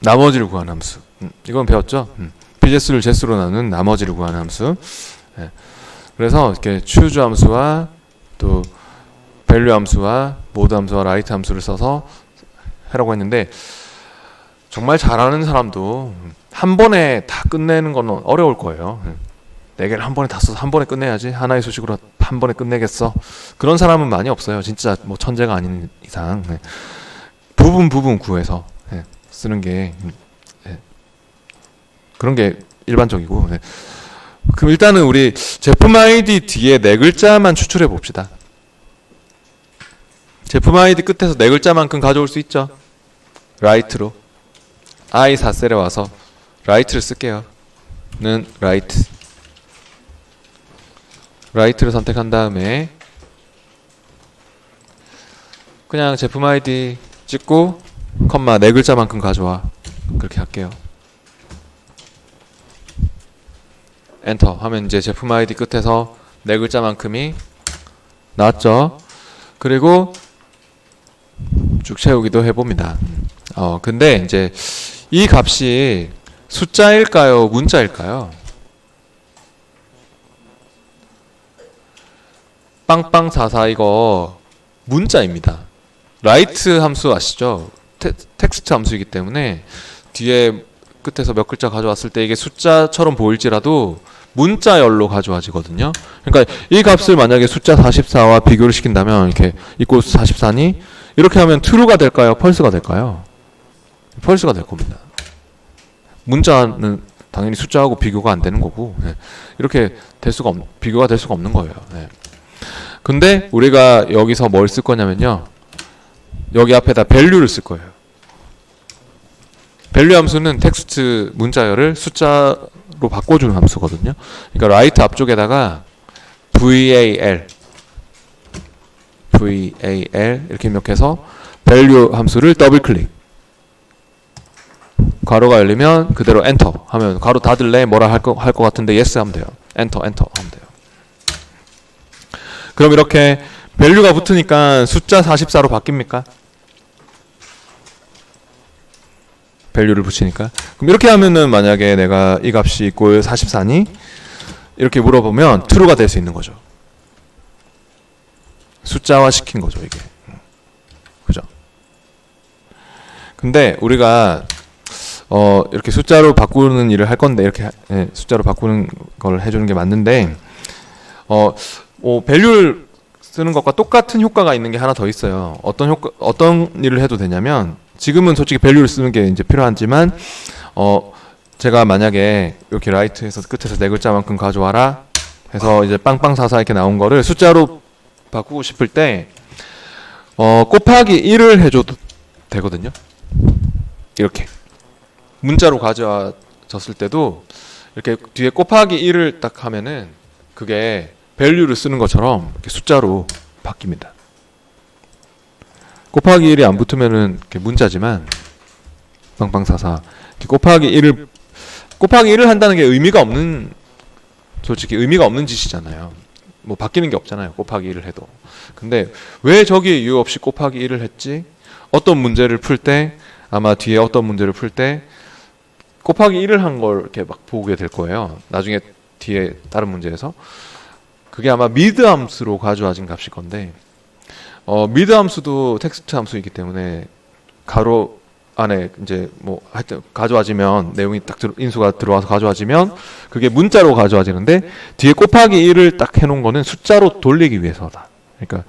[SPEAKER 1] 나머지를 구하는 함수. 이건 배웠죠? pjet수를 jet수로 나눈 나머지를 구하는 함수. 그래서 이렇게 choose 함수와 또 밸류 함수와 모드 함수와 라이트 함수를 써서 하라고 했는데, 정말 잘하는 사람도 한 번에 다 끝내는 건 어려울 거예요. 4개를 한 번에 다 써서 한 번에 끝내야지, 하나의 수식으로 한 번에 끝내겠어, 그런 사람은 많이 없어요. 진짜 뭐 천재가 아닌 이상. 부분 구해서 쓰는 게 그런 게 일반적이고. 그럼 일단은 우리 제품 아이디 뒤에 4글자만 추출해 봅시다. 제품 아이디 끝에서 4글자만큼 가져올 수 있죠. 라이트로 I4셀에 와서 라이트를 쓸게요. 는 라이트를 선택한 다음에 그냥 제품 아이디 찍고 컴마 4글자만큼 가져와, 그렇게 할게요. 엔터 하면 이제 제품 아이디 끝에서 4글자만큼이 나왔죠. 그리고 쭉 채우기도 해봅니다. 근데 이제 이 값이 숫자일까요, 문자일까요? 빵빵44 이거 문자입니다. 라이트 함수 아시죠? 텍스트 함수이기 때문에 뒤에 끝에서 몇 글자 가져왔을 때 이게 숫자처럼 보일지라도 문자열로 가져와지거든요. 그러니까 이 값을 만약에 숫자 44와 비교를 시킨다면 이렇게 equals 44니 이렇게 하면 true가 될까요, false가 될까요? false가 될 겁니다. 문자는 당연히 숫자하고 비교가 안 되는 거고, 이렇게 비교가 될 수가 없는 거예요. 근데 우리가 여기서 뭘 쓸 거냐면요, 여기 앞에다 value를 쓸 거예요. value 함수는 텍스트 문자열을 숫자로 바꿔주는 함수거든요. 그러니까 write 앞쪽에다가 val 이렇게 입력해서 value 함수를 더블 클릭, 괄호가 열리면 그대로 엔터 하면 괄호 닫을래 뭐라 할 것 같은데 yes 하면 돼요. 엔터 하면 돼요. 그럼 이렇게 value가 붙으니까 숫자 44로 바뀝니까? value를 붙이니까. 그럼 이렇게 하면은 만약에 내가 이 값이 equal 44니 이렇게 물어보면 true가 될 수 있는 거죠. 숫자화 시킨 거죠, 이게. 그죠? 근데 우리가 이렇게 숫자로 바꾸는 일을 할 건데, 이렇게 숫자로 바꾸는 걸 해주는 게 맞는데, value를 쓰는 것과 똑같은 효과가 있는 게 하나 더 있어요. 어떤 일을 해도 되냐면, 지금은 솔직히 value를 쓰는 게 이제 필요하지만, 제가 만약에 이렇게 라이트에서 끝에서 4글자만큼 가져와라 해서 이제 빵빵44 이렇게 나온 거를 숫자로 바꾸고 싶을 때, 곱하기 1을 해줘도 되거든요. 이렇게. 문자로 가져졌을 때도 이렇게 뒤에 곱하기 1을 딱 하면은 그게 value를 쓰는 것처럼 이렇게 숫자로 바뀝니다. 곱하기 1이 안 붙으면은 이렇게 문자지만, 빵빵44 곱하기 1을 한다는 게 솔직히 의미가 없는 짓이잖아요. 뭐 바뀌는 게 없잖아요, 곱하기 1을 해도. 근데 왜 저기에 이유 없이 곱하기 1을 했지? 어떤 문제를 풀 때, 아마 뒤에 어떤 문제를 풀 때 곱하기 1을 한 걸 이렇게 막 보게 될 거예요. 나중에 뒤에 다른 문제에서. 그게 아마 미드 함수로 가져와진 값일 건데, 미드 함수도 텍스트 함수이기 때문에 가로 안에 이제 뭐 하여튼 가져와지면, 내용이 딱 인수가 들어와서 가져와지면 그게 문자로 가져와지는데, 뒤에 곱하기 1을 딱 해놓은 거는 숫자로 돌리기 위해서다. 그러니까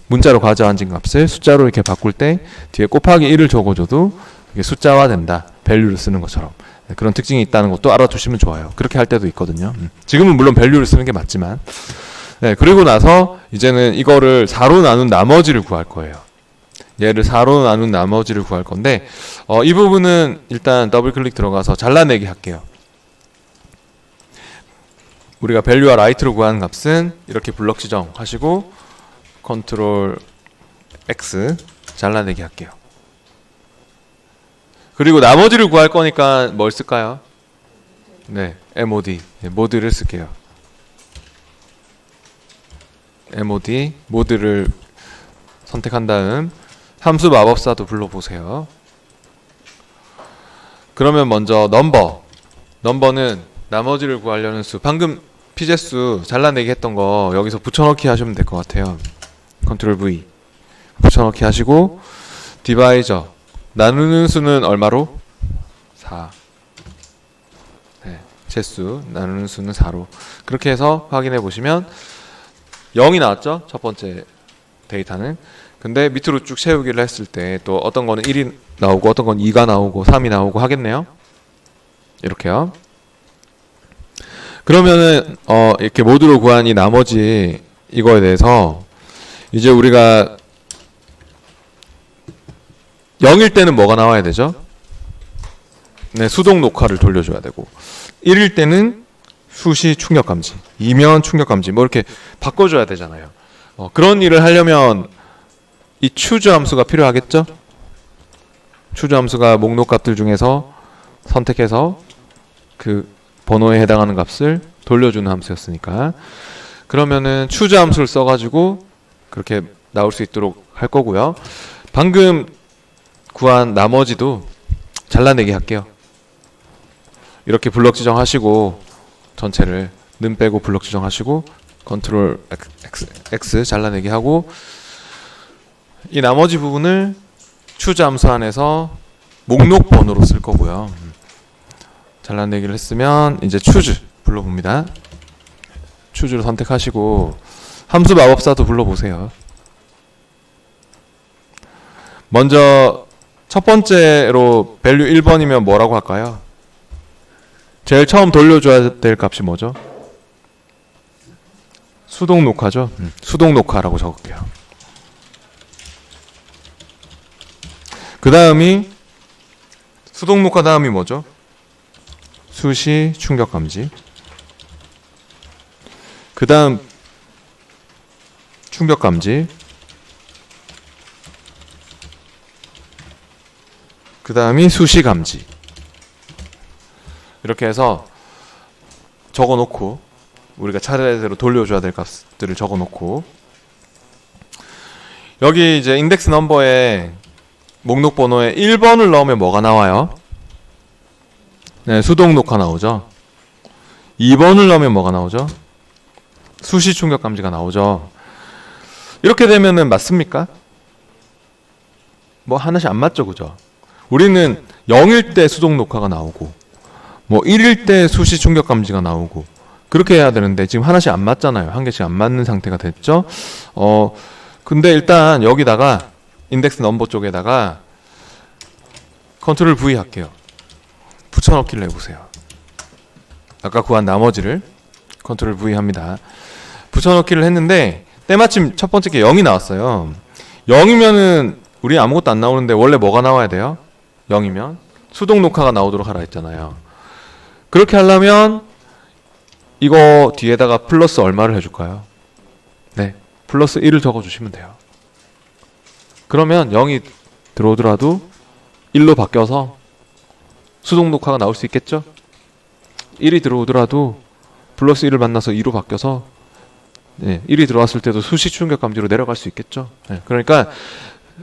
[SPEAKER 1] 문자로 가져와진 값을 숫자로 이렇게 바꿀 때 뒤에 곱하기 1을 적어줘도 이게 숫자화 된다, value를 쓰는 것처럼. 그런 특징이 있다는 것도 알아두시면 좋아요. 그렇게 할 때도 있거든요. 지금은 물론 value를 쓰는 게 맞지만. 그리고 나서 이제는 이거를 4로 나눈 나머지를 구할 거예요. 얘를 4로 나눈 나머지를 구할 건데, 이 부분은 일단 더블 클릭 들어가서 잘라내기 할게요. 우리가 value와 right로 구하는 값은 이렇게 블럭 지정하시고 컨트롤 X 잘라내기 할게요. 그리고 나머지를 구할 거니까 뭘 쓸까요? MOD, 모드를 쓸게요. MOD, 모드를 선택한 다음 함수 마법사도 불러보세요. 그러면 먼저 넘버는 나머지를 구하려는 수, 방금 피제수 잘라내기 했던 거 여기서 붙여넣기 하시면 될 것 같아요. 컨트롤 V 붙여넣기 하시고 디바이저 나누는 수는 얼마로? 4. 네, 제수 나누는 수는 4로 그렇게 해서 확인해 보시면 0이 나왔죠? 첫 번째 데이터는. 근데 밑으로 쭉 채우기를 했을 때 또 어떤 거는 1이 나오고 어떤 건 2가 나오고 3이 나오고 하겠네요. 이렇게요. 그러면은 이렇게 모듈로 구한 이 나머지 이거에 대해서 이제 우리가 0일 때는 뭐가 나와야 되죠? 네, 수동 녹화를 돌려줘야 되고 1일 때는 수시 충격 감지, 2면 충격 감지 뭐 이렇게 바꿔줘야 되잖아요. 그런 일을 하려면 이 choose 함수가 필요하겠죠? choose 함수가 목록 값들 중에서 선택해서 그 번호에 해당하는 값을 돌려주는 함수였으니까 그러면은 choose 함수를 써가지고 그렇게 나올 수 있도록 할 거고요. 방금 구한 나머지도 잘라내기 할게요. 이렇게 블럭 지정하시고 전체를 는 빼고 블럭 지정하시고 컨트롤 X 잘라내기 하고 이 나머지 부분을 choose 함수 안에서 목록 번호로 쓸 거고요. 잘라내기를 했으면 이제 choose 불러봅니다. choose를 선택하시고 함수 마법사도 불러보세요. 먼저 첫 번째로 value 1번이면 뭐라고 할까요? 제일 처음 돌려줘야 될 값이 뭐죠? 수동 녹화죠. 수동 녹화라고 적을게요. 그 다음이 수동 녹화 다음이 뭐죠? 수시 충격 감지. 그 다음 충격 감지. 그 다음이 수시 감지. 이렇게 해서 적어 놓고 우리가 차례대로 돌려줘야 될 값들을 적어 놓고 여기 이제 인덱스 넘버에 목록 번호에 1번을 넣으면 뭐가 나와요? 네, 수동 녹화 나오죠. 2번을 넣으면 뭐가 나오죠? 수시 충격 감지가 나오죠. 이렇게 되면은 맞습니까? 뭐 하나씩 안 맞죠, 그죠? 우리는 0일 때 수동 녹화가 나오고 뭐 1일 때 수시 충격 감지가 나오고 그렇게 해야 되는데 지금 하나씩 안 맞잖아요. 한 개씩 안 맞는 상태가 됐죠. 근데 일단 여기다가 인덱스 넘버 쪽에다가 컨트롤 V 할게요. 붙여넣기를 해보세요. 아까 구한 나머지를 컨트롤 V 합니다. 붙여넣기를 했는데 때마침 첫 번째 게 0이 나왔어요. 0이면은 우리 아무것도 안 나오는데 원래 뭐가 나와야 돼요? 0이면 수동 녹화가 나오도록 하라 했잖아요. 그렇게 하려면 이거 뒤에다가 플러스 얼마를 해줄까요? 네, 플러스 1을 적어주시면 돼요. 그러면 0이 들어오더라도 1로 바뀌어서 수동 녹화가 나올 수 있겠죠? 1이 들어오더라도 플러스 1을 만나서 2로 바뀌어서 1이 들어왔을 때도 수시 충격 감지로 내려갈 수 있겠죠? 그러니까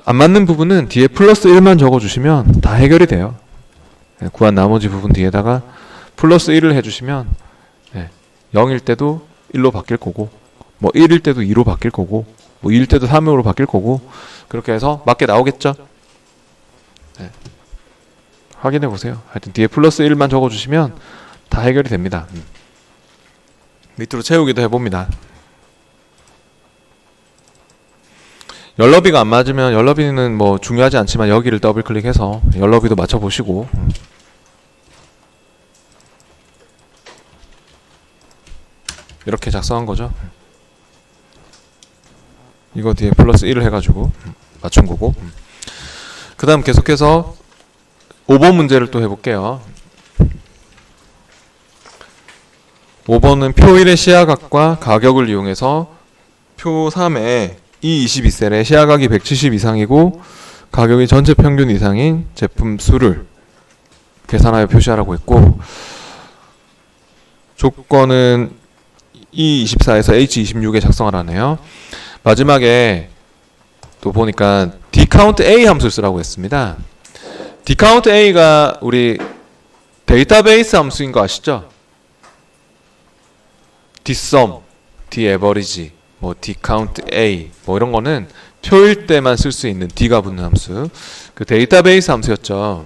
[SPEAKER 1] 안 맞는 부분은 뒤에 플러스 1만 적어주시면 다 해결이 돼요. 구한 나머지 부분 뒤에다가 플러스 1을 해주시면 0일 때도 1로 바뀔 거고 뭐 1일 때도 2로 바뀔 거고 뭐 2일 때도 3으로 바뀔 거고 그렇게 해서 맞게 나오겠죠? 확인해 보세요. 하여튼 뒤에 플러스 1만 적어주시면 다 해결이 됩니다. 밑으로 채우기도 해봅니다. 열너비가 안 맞으면 열너비는 뭐 중요하지 않지만 여기를 더블 클릭해서 열너비도 맞춰보시고 이렇게 작성한 거죠. 이거 뒤에 플러스 1을 해가지고 맞춘 거고 그 다음 계속해서 5번 문제를 또 해볼게요. 5번은 표 1의 시야각과 가격을 이용해서 표 3의 이 22셀의 시야각이 170 이상이고 가격이 전체 평균 이상인 제품 수를 계산하여 표시하라고 했고 조건은 E24에서 H26에 작성하라네요. 마지막에 또 보니까 dCount A 함수를 쓰라고 했습니다. dCount A가 우리 데이터베이스 함수인 거 아시죠? dsum, daverage 뭐 dCount A 뭐 이런 거는 표일 때만 쓸 수 있는 d가 붙는 함수. 그 데이터베이스 함수였죠.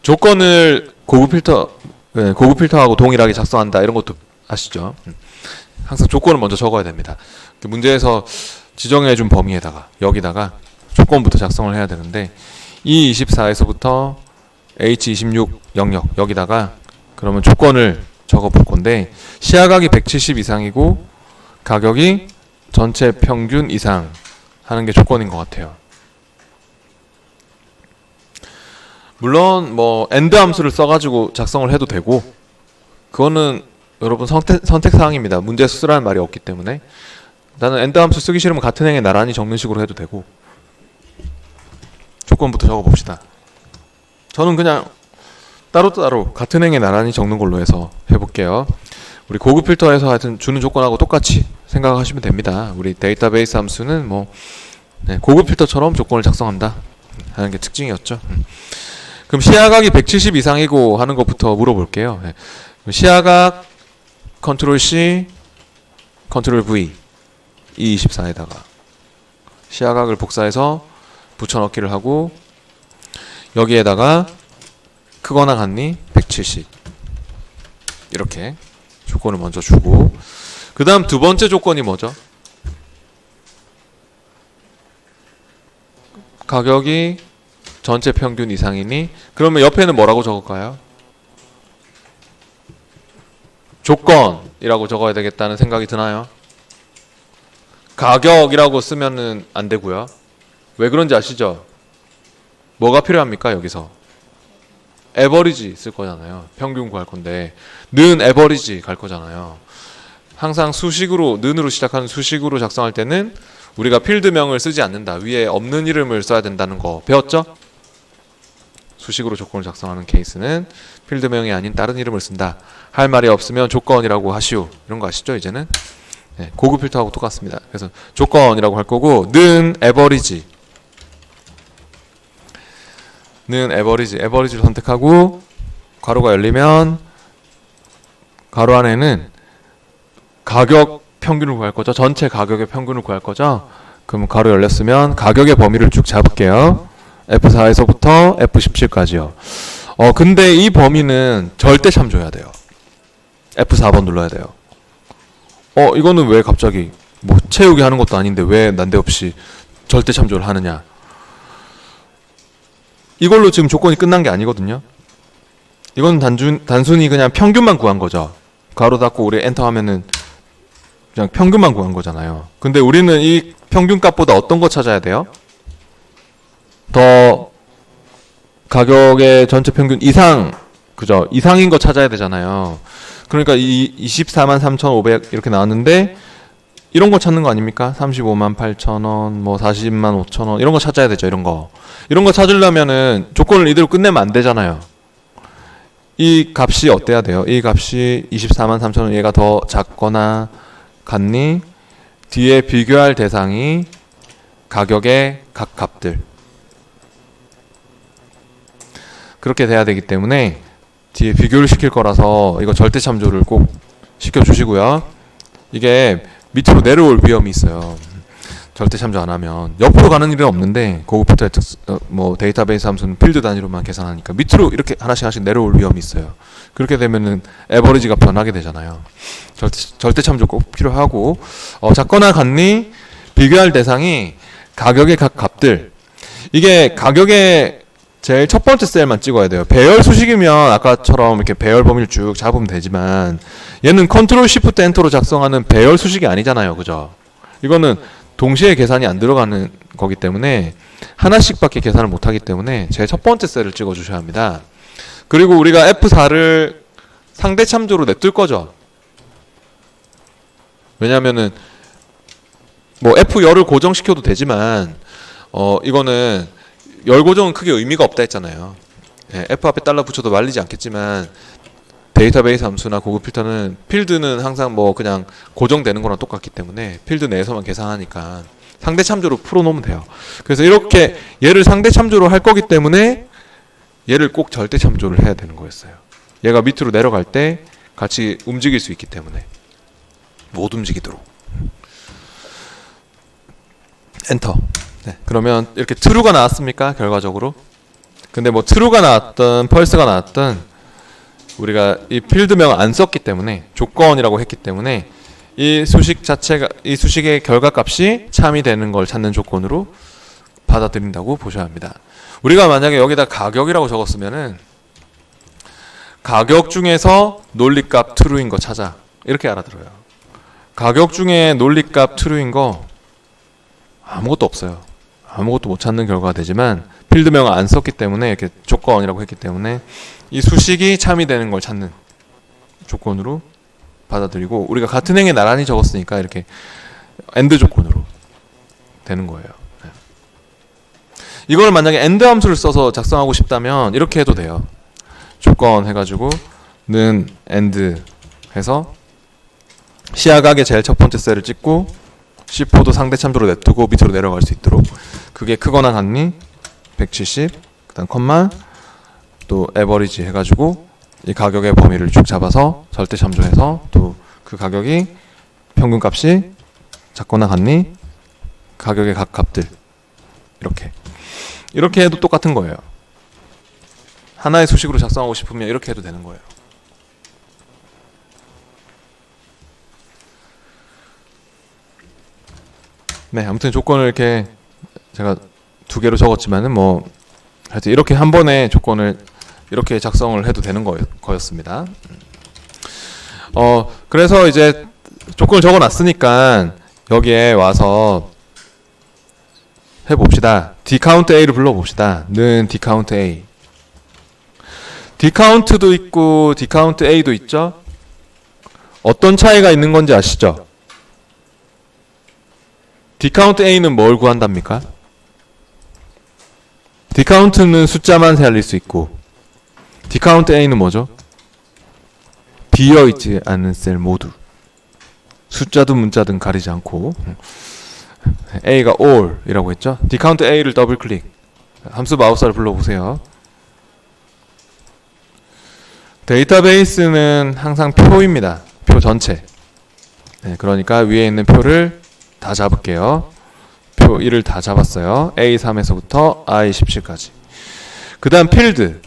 [SPEAKER 1] 조건을 고급 필터하고 동일하게 작성한다 이런 것도 아시죠? 항상 조건을 먼저 적어야 됩니다. 문제에서 지정해준 범위에다가 여기다가 조건부터 작성을 해야 되는데 E24에서부터 H26 영역 여기다가 그러면 조건을 적어 볼 건데 시야각이 170 이상이고 가격이 전체 평균 이상 하는 게 조건인 것 같아요. 물론 뭐 AND 함수를 써가지고 작성을 해도 되고 그거는 여러분 선택사항입니다. 문제에서 쓰라는 말이 없기 때문에 나는 AND 함수 쓰기 싫으면 같은 행에 나란히 적는 식으로 해도 되고 조건부터 적어봅시다. 저는 그냥 따로따로 같은 행에 나란히 적는 걸로 해서 해볼게요. 우리 고급 필터에서 하여튼 주는 조건하고 똑같이 생각하시면 됩니다. 우리 데이터베이스 함수는 뭐 고급 필터처럼 조건을 작성한다 하는 게 특징이었죠. 그럼 시야각이 170 이상이고 하는 것부터 물어볼게요. 시야각 컨트롤 C 컨트롤 V E24에다가 시야각을 복사해서 붙여넣기를 하고 여기에다가 크거나 같니 170 이렇게 조건을 먼저 주고 그 다음 두 번째 조건이 뭐죠? 가격이 전체 평균 이상이니 그러면 옆에는 뭐라고 적을까요? 조건이라고 적어야 되겠다는 생각이 드나요? 가격이라고 쓰면은 안 되고요. 왜 그런지 아시죠? 뭐가 필요합니까 여기서? 에버리지 쓸 거잖아요. 평균 구할 건데 는 에버리지 갈 거잖아요. 항상 수식으로 는으로 시작하는 수식으로 작성할 때는 우리가 필드명을 쓰지 않는다. 위에 없는 이름을 써야 된다는 거 배웠죠? 수식으로 조건을 작성하는 케이스는 필드명이 아닌 다른 이름을 쓴다. 할 말이 없으면 조건이라고 하시오. 이런 거 아시죠 이제는? 네, 고급 필터하고 똑같습니다. 그래서 조건이라고 할 거고 는 에버리지 는 에버리지를 선택하고 괄호가 열리면 괄호 안에는 가격 평균을 구할 거죠. 전체 가격의 평균을 구할 거죠. 그럼 괄호 열렸으면 가격의 범위를 쭉 잡을게요. F4에서부터 F17까지요. 근데 이 범위는 절대 참조해야 돼요. F4번 눌러야 돼요. 이거는 왜 갑자기 뭐 채우기 하는 것도 아닌데 왜 난데없이 절대 참조를 하느냐. 이걸로 지금 조건이 끝난 게 아니거든요. 이건 단순히 그냥 평균만 구한 거죠. 괄호 닫고 우리 엔터 하면은 그냥 평균만 구한 거잖아요. 근데 우리는 이 평균 값보다 어떤 거 찾아야 돼요? 더 가격의 전체 평균 이상, 그죠? 이상인 거 찾아야 되잖아요. 그러니까 이 243,500 이렇게 나왔는데 이런 거 찾는 거 아닙니까? 358,000원, 뭐 400,000, 5,000원 이런 거 찾아야 되죠. 이런 거 찾으려면은 조건을 이대로 끝내면 안 되잖아요. 이 값이 어때야 돼요? 이 값이 243,000원 얘가 더 작거나 같니? 뒤에 비교할 대상이 가격의 각 값들 그렇게 돼야 되기 때문에 뒤에 비교를 시킬 거라서 이거 절대 참조를 꼭 시켜주시고요. 이게 밑으로 내려올 위험이 있어요. 절대 참조 안 하면 옆으로 가는 일은 없는데 고급 필터의 뭐 데이터베이스 함수는 필드 단위로만 계산하니까 밑으로 이렇게 하나씩 내려올 위험이 있어요. 그렇게 되면은 에버리지가 변하게 되잖아요. 절대 참조 꼭 필요하고 작거나 같니 비교할 대상이 가격의 각 값들 이게 가격의 제일 첫 번째 셀만 찍어야 돼요. 배열 수식이면 아까처럼 이렇게 배열 범위를 쭉 잡으면 되지만 얘는 컨트롤 시프트 엔터로 작성하는 배열 수식이 아니잖아요. 그죠? 이거는 동시에 계산이 안 들어가는 거기 때문에 하나씩밖에 계산을 못하기 때문에 제일 첫 번째 셀을 찍어 주셔야 합니다. 그리고 우리가 F4를 상대 참조로 냅둘 거죠. 왜냐면은 뭐 F10을 고정시켜도 되지만 이거는 열 고정은 크게 의미가 없다 했잖아요. F 앞에 달러 붙여도 말리지 않겠지만 데이터베이스 함수나 고급 필터는 필드는 항상 뭐 그냥 고정되는 거랑 똑같기 때문에 필드 내에서만 계산하니까 상대 참조로 풀어놓으면 돼요. 그래서 이렇게 얘를 상대 참조로 할 거기 때문에 얘를 꼭 절대 참조를 해야 되는 거였어요. 얘가 밑으로 내려갈 때 같이 움직일 수 있기 때문에 못 움직이도록. 엔터. 네, 그러면 이렇게 true가 나왔습니까? 결과적으로. 근데 뭐 true가 나왔던 false가 나왔던 우리가 이 필드명을 안 썼기 때문에 조건이라고 했기 때문에 이 수식 자체가 이 수식의 결과값이 참이 되는 걸 찾는 조건으로 받아들인다고 보셔야 합니다. 우리가 만약에 여기다 가격이라고 적었으면은 가격 중에서 논리값 true인 거 찾아 이렇게 알아들어요. 가격 중에 논리값 true인 거 아무것도 없어요. 아무것도 못 찾는 결과가 되지만 필드명을 안 썼기 때문에 이렇게 조건이라고 했기 때문에 이 수식이 참이 되는 걸 찾는 조건으로 받아들이고 우리가 같은 행에 나란히 적었으니까 이렇게 AND 조건으로 되는 거예요. 네. 이걸 만약에 AND 함수를 써서 작성하고 싶다면 이렇게 해도 돼요. 조건 해가지고 는 AND 해서 시야각의 제일 첫 번째 셀을 찍고 C4도 상대 참조로 냅두고 밑으로 내려갈 수 있도록 그게 크거나 같니 170 그다음 컴마 또 에버리지 해가지고 이 가격의 범위를 쭉 잡아서 절대 참조해서 또 그 가격이 평균값이 작거나 같니 가격의 각 값들 이렇게 해도 똑같은 거예요. 하나의 수식으로 작성하고 싶으면 이렇게 해도 되는 거예요. 네, 아무튼 조건을 이렇게 제가 두 개로 적었지만은 뭐 하여튼 이렇게 한 번에 조건을 이렇게 작성을 해도 되는 거였습니다. 그래서 이제 조건을 적어놨으니까 여기에 와서 해봅시다. dcount a를 불러봅시다. 는 dcount a. dcount도 있고 dcount a도 있죠. 어떤 차이가 있는 건지 아시죠? dcount a는 뭘 구한답니까? dcount는 숫자만 살릴 수 있고 dcount a는 뭐죠? 비어있지 않은 셀 모두 숫자든 문자든 가리지 않고 a가 all 이라고 했죠? dcount a를 더블 클릭 함수 마우스를 불러보세요. 데이터베이스는 항상 표입니다. 표 전체. 네, 그러니까 위에 있는 표를 다 잡을게요. 표 1을 다 잡았어요. A3에서부터 I17까지. 그 다음 필드.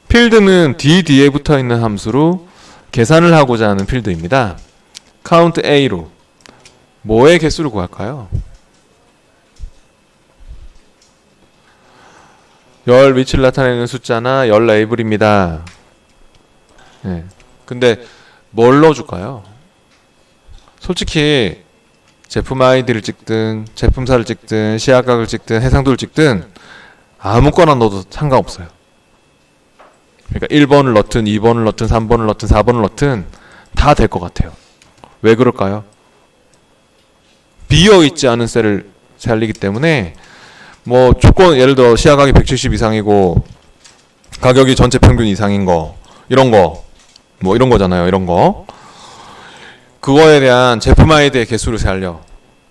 [SPEAKER 1] 필드는 D 뒤에 붙어 있는 함수로 계산을 하고자 하는 필드입니다. count A로 뭐의 개수를 구할까요? 열 위치를 나타내는 숫자나 열 레이블입니다. 네. 근데 뭘 넣어줄까요? 솔직히 제품 아이디를 찍든 제품사를 찍든 시야각을 찍든 해상도를 찍든 아무거나 넣어도 상관없어요. 그러니까 1번을 넣든 2번을 넣든 3번을 넣든 4번을 넣든 다 될 것 같아요. 왜 그럴까요? 비어있지 않은 셀을 살리기 때문에 뭐 조건 예를 들어 시야각이 170 이상이고 가격이 전체 평균 이상인 거 이런 거 뭐 이런 거잖아요. 이런 거 그거에 대한 제품 아이디의 개수를 세알려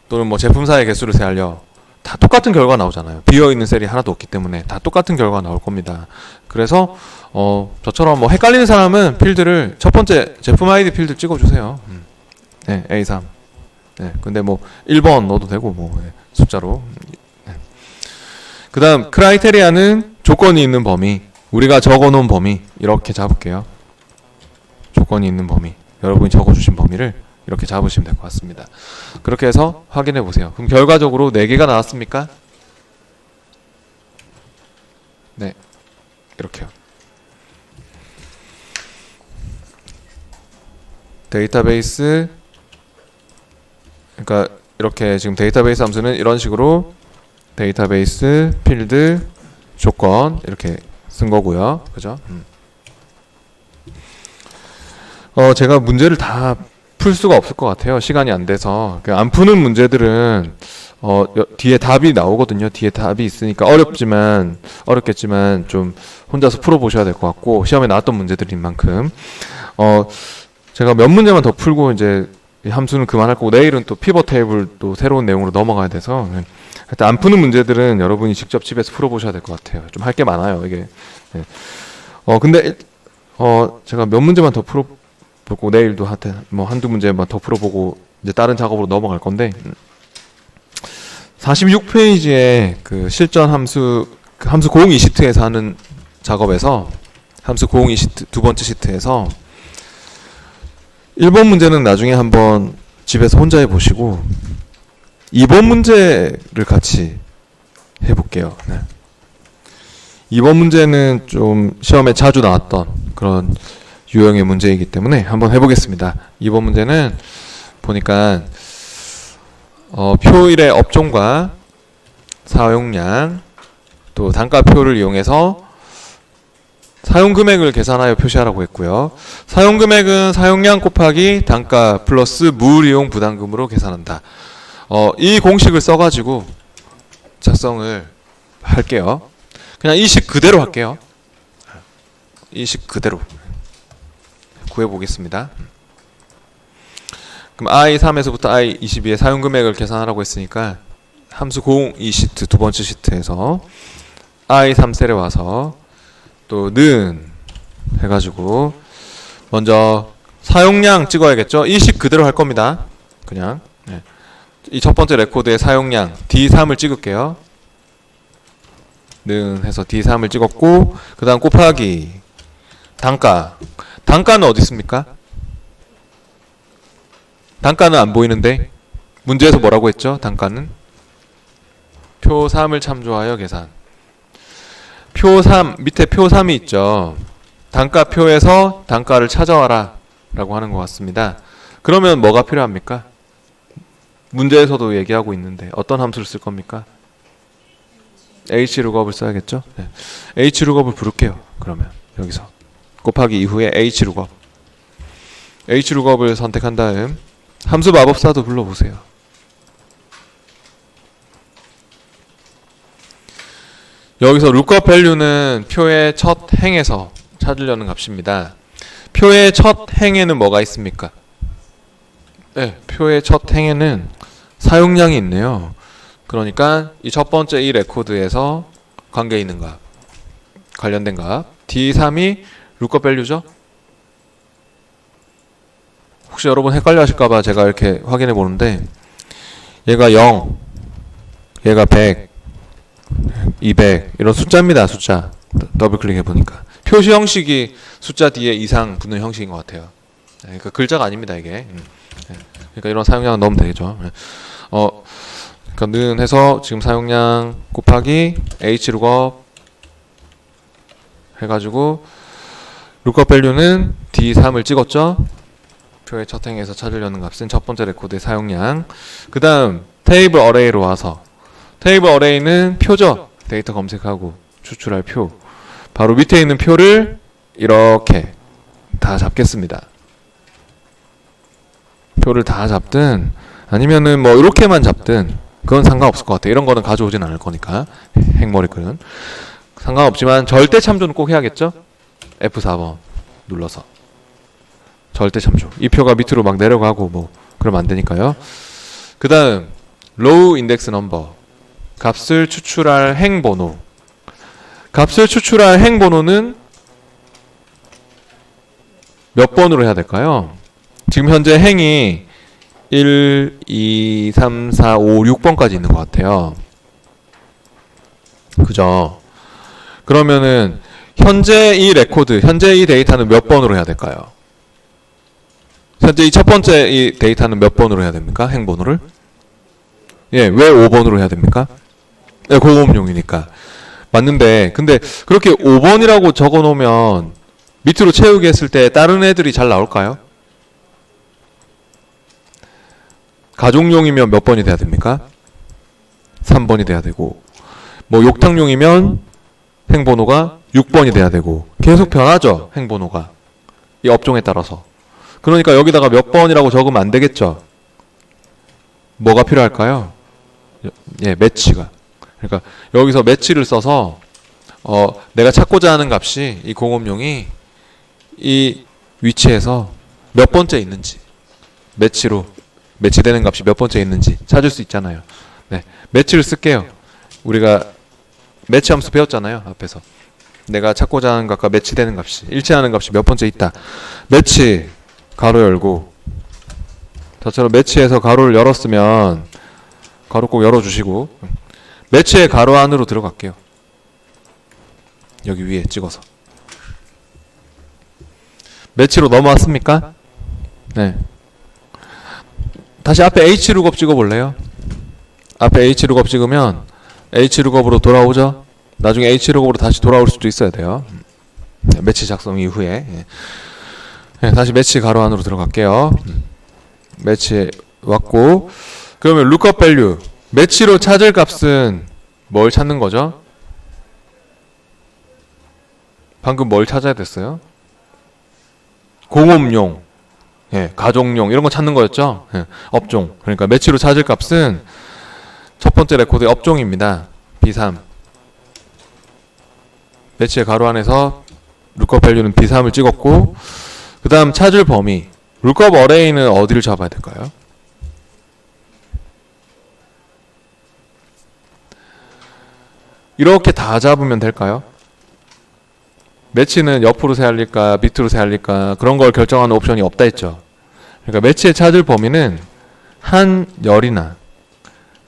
[SPEAKER 1] 또는 뭐 제품사의 개수를 세알려 다 똑같은 결과가 나오잖아요. 비어있는 셀이 하나도 없기 때문에 다 똑같은 결과가 나올 겁니다. 그래서 저처럼 뭐 헷갈리는 사람은 필드를 첫 번째 제품 아이디 필드 찍어주세요. 네, A3. 네, 근데 뭐 1번 넣어도 되고 뭐 숫자로. 네. 그 다음 크라이테리아는 조건이 있는 범위. 우리가 적어놓은 범위 이렇게 잡을게요. 조건이 있는 범위. 여러분이 적어주신 범위를 이렇게 잡으시면 될 것 같습니다. 그렇게 해서 확인해 보세요. 그럼 결과적으로 4개가 나왔습니까? 네, 이렇게요. 데이터베이스 그러니까 이렇게 지금 데이터베이스 함수는 이런 식으로 데이터베이스 필드 조건 이렇게 쓴 거고요. 그죠? 제가 문제를 다 풀 수가 없을 것 같아요. 시간이 안 돼서. 안 푸는 문제들은 뒤에 답이 나오거든요. 뒤에 답이 있으니까 어렵겠지만 좀 혼자서 풀어보셔야 될 것 같고 시험에 나왔던 문제들인 만큼 제가 몇 문제만 더 풀고 이제 이 함수는 그만할 거고 내일은 또 피벗 테이블 또 새로운 내용으로 넘어가야 돼서 하여튼 안 푸는 문제들은 여러분이 직접 집에서 풀어보셔야 될 것 같아요. 좀 할 게 많아요. 이게. 네. 근데 제가 몇 문제만 더 풀어보고 내일도 뭐 한두 문제만 더 풀어보고 이제 다른 작업으로 넘어갈 건데 46페이지에 그 실전 함수 고응이 시트에서 하는 작업에서 함수 고응이 시트 두 번째 시트에서 1번 문제는 나중에 한번 집에서 혼자 해보시고 2번 문제를 같이 해볼게요. 네. 2번 문제는 좀 시험에 자주 나왔던 그런 유형의 문제이기 때문에 한번 해보겠습니다. 2번 문제는 보니까 표일의 업종과 사용량 또 단가표를 이용해서 사용금액을 계산하여 표시하라고 했고요. 사용금액은 사용량 곱하기 단가 플러스 무이용 부담금으로 계산한다. 이 공식을 써가지고 작성을 할게요. 그냥 이 식 그대로 할게요. 이 식 그대로 구해보겠습니다. 그럼 I3에서부터 I22의 사용금액을 계산하라고 했으니까 함수 고응 이 시트 두 번째 시트에서 I3셀에 와서 또 는 해가지고 먼저 사용량 찍어야겠죠. 이 식 그대로 할 겁니다. 그냥 이 첫 번째 레코드의 사용량 D3을 찍을게요. 는 해서 D3을 찍었고 그 다음 곱하기 단가는 어디 있습니까? 단가는 안 보이는데 문제에서 뭐라고 했죠? 단가는 표 3을 참조하여 계산. 표 3 밑에 표 3이 있죠. 단가표에서 단가를 찾아와라 라고 하는 것 같습니다. 그러면 뭐가 필요합니까? 문제에서도 얘기하고 있는데 어떤 함수를 쓸 겁니까? hlookup을 써야겠죠? 네. hlookup을 부를게요. 그러면 여기서 곱하기 이후에 hlookup을 선택한 다음 함수 마법사도 불러보세요. 여기서 lookup value는 표의 첫 행에서 찾으려는 값입니다. 표의 첫 행에는 뭐가 있습니까? 네, 표의 첫 행에는 사용량이 있네요. 그러니까 이 첫 번째 이 레코드에서 관계 있는 값, 관련된 값 D3이 lookup value죠? 혹시 여러분 헷갈려 하실까봐 제가 이렇게 확인해 보는데 얘가 0, 얘가 100, 200 이런 숫자입니다. 숫자 더블 클릭해 보니까 표시 형식이 숫자 뒤에 이상 붙는 형식인 것 같아요. 그러니까 글자가 아닙니다 이게. 그러니까 이런 사용량은 넣으면 되겠죠. 그러니까 는 해서 지금 사용량 곱하기 hlookup 해가지고 lookup value는 D3을 찍었죠. 표의 첫 행에서 찾으려는 값은 첫 번째 레코드의 사용량. 그 다음 테이블 어레이로 와서 테이블 어레이는 표죠. 데이터 검색하고 추출할 표. 바로 밑에 있는 표를 이렇게 다 잡겠습니다. 표를 다 잡든 아니면은 뭐 이렇게만 잡든 그건 상관없을 것 같아요. 이런 거는 가져오진 않을 거니까 핵머리글은 상관없지만 절대 참조는 꼭 해야겠죠. F4번 눌러서 절대 참조. 이 표가 밑으로 막 내려가고 뭐 그러면 안 되니까요. 그 다음 row index number 값을 추출할 행번호. 값을 추출할 행번호는 몇 번으로 해야 될까요? 지금 현재 행이 1, 2, 3, 4, 5, 6번까지 있는 것 같아요. 그죠? 그러면은 현재 이 레코드, 현재 이 데이터는 몇 번으로 해야 될까요? 현재 이 첫 번째 이 데이터는 몇 번으로 해야 됩니까? 행번호를? 예, 왜 5번으로 해야 됩니까? 네, 고음용이니까. 맞는데, 근데 그렇게 5번이라고 적어 놓으면 밑으로 채우기 했을 때 다른 애들이 잘 나올까요? 가족용이면 몇 번이 돼야 됩니까? 3번이 돼야 되고, 뭐 욕탕용이면 행번호가 6번이 돼야 되고, 계속 변하죠, 행번호가. 이 업종에 따라서. 그러니까 여기다가 몇 번이라고 적으면 안 되겠죠? 뭐가 필요할까요? 예, 매치가. 그러니까 여기서 매치를 써서 내가 찾고자 하는 값이 이 공업용이 이 위치에서 몇 번째 있는지 매치로 매치되는 값이 몇 번째 있는지 찾을 수 있잖아요. 네, 매치를 쓸게요. 우리가 매치 함수 배웠잖아요. 앞에서 내가 찾고자 하는 값과 매치되는 값이 일치하는 값이 몇 번째 있다. 매치 가로 열고 저처럼 매치해서 가로를 열었으면 가로 꼭 열어주시고 매치의 가로 안으로 들어갈게요. 여기 위에 찍어서 매치로 넘어왔습니까? 네. 다시 앞에 H룩업 찍어볼래요? 앞에 H룩업 찍으면 H룩업으로 돌아오죠? 나중에 H룩업으로 다시 돌아올 수도 있어야 돼요. 네, 매치 작성 이후에. 네, 다시 매치 가로 안으로 들어갈게요. 매치 왔고, 그러면 lookup value 매치로 찾을 값은 뭘 찾는 거죠? 방금 뭘 찾아야 됐어요? 공업용, 예, 가정용 이런 거 찾는 거였죠? 예, 업종. 그러니까 매치로 찾을 값은 첫 번째 레코드의 업종입니다. B3. 매치의 가로 안에서 lookup value는 B3을 찍었고, 그 다음 찾을 범위 lookup array는 어디를 잡아야 될까요? 이렇게 다 잡으면 될까요? 매치는 옆으로 세알릴까 밑으로 세알릴까 그런 걸 결정하는 옵션이 없다 했죠. 그러니까 매치의 찾을 범위는 한 열이나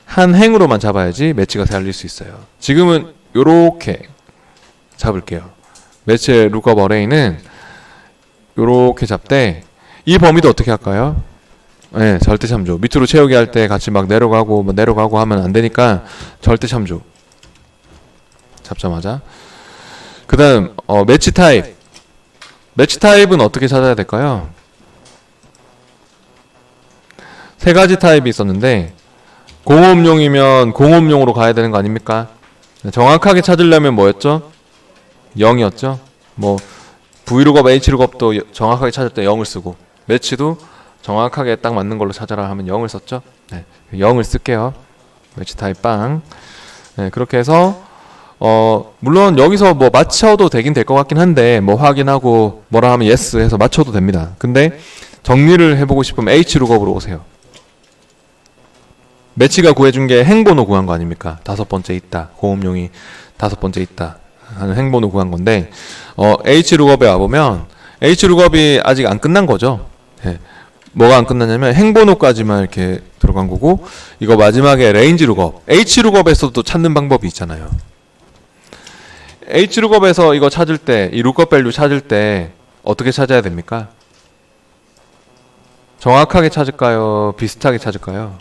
[SPEAKER 1] 한 행으로만 잡아야지 매치가 세알릴 수 있어요. 지금은 요렇게 잡을게요. 매치의 lookup array는 요렇게 잡되 이 범위도 어떻게 할까요? 네, 절대 참조. 밑으로 채우기 할 때 같이 막 내려가고 하면 안 되니까 절대 참조. 잡자마자. 그 다음 매치 타입. 매치 타입은 어떻게 찾아야 될까요? 세 가지 타입이 있었는데 공업용이면 공업용으로 가야 되는 거 아닙니까? 정확하게 찾으려면 뭐였죠? 0이었죠? 뭐 V룩업, H룩업도 정확하게 찾을 때 0을 쓰고 매치도 정확하게 딱 맞는 걸로 찾아라 하면 0을 썼죠? 네, 0을 쓸게요. 매치 타입 빵. 네, 그렇게 해서 물론 여기서 뭐 맞춰도 되긴 될 것 같긴 한데 뭐 확인하고 뭐라 하면 yes 해서 맞춰도 됩니다. 근데 정리를 해보고 싶으면 H룩업으로 오세요. 매치가 구해준 게 행번호 구한 거 아닙니까? 5번째 있다. 공업용이 5번째 있다 하는 행번호 구한 건데 H룩업에 와보면 H룩업이 아직 안 끝난 거죠. 네. 뭐가 안 끝났냐면 행번호까지만 이렇게 들어간 거고, 이거 마지막에 레인지 룩업, H룩업에서도 찾는 방법이 있잖아요. H룩업에서 이거 찾을 때, 이 룩업 밸류 찾을 때 어떻게 찾아야 됩니까? 정확하게 찾을까요? 비슷하게 찾을까요?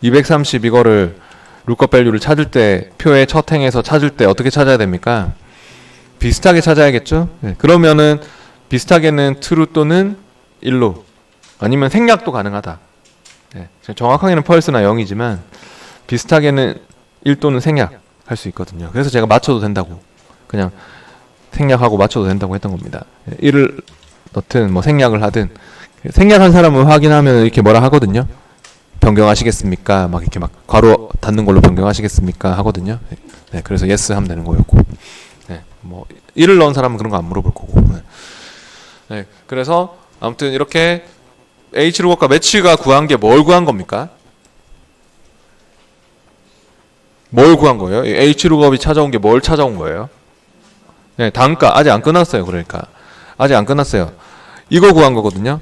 [SPEAKER 1] 230 이거를 룩업 밸류를 찾을 때, 표의 첫 행에서 찾을 때 어떻게 찾아야 됩니까? 비슷하게 찾아야겠죠? 네, 그러면은 비슷하게는 true 또는 1로, 아니면 생략도 가능하다. 네, 정확하게는 false나 0이지만 비슷하게는 1 또는 생략 할 수 있거든요. 그래서 제가 맞춰도 된다고, 그냥 생략하고 맞춰도 된다고 했던 겁니다. 1을 넣든 뭐 생략을 하든, 생략한 사람은 확인하면 이렇게 뭐라 하거든요. 변경하시겠습니까? 막 이렇게 막 괄호 닫는 걸로 변경하시겠습니까? 하거든요. 네, 그래서 yes 하면 되는 거였고, 네, 뭐 1을 넣은 사람은 그런 거 안 물어볼 거고. 네. 네, 그래서 아무튼 이렇게 H룩업과 매치가 구한 게 뭘 구한 겁니까? 뭘 구한 거예요? H룩업이 찾아온 게 뭘 찾아온 거예요? 네, 단가. 아직 안 끝났어요. 그러니까 아직 안 끝났어요. 이거 구한 거거든요.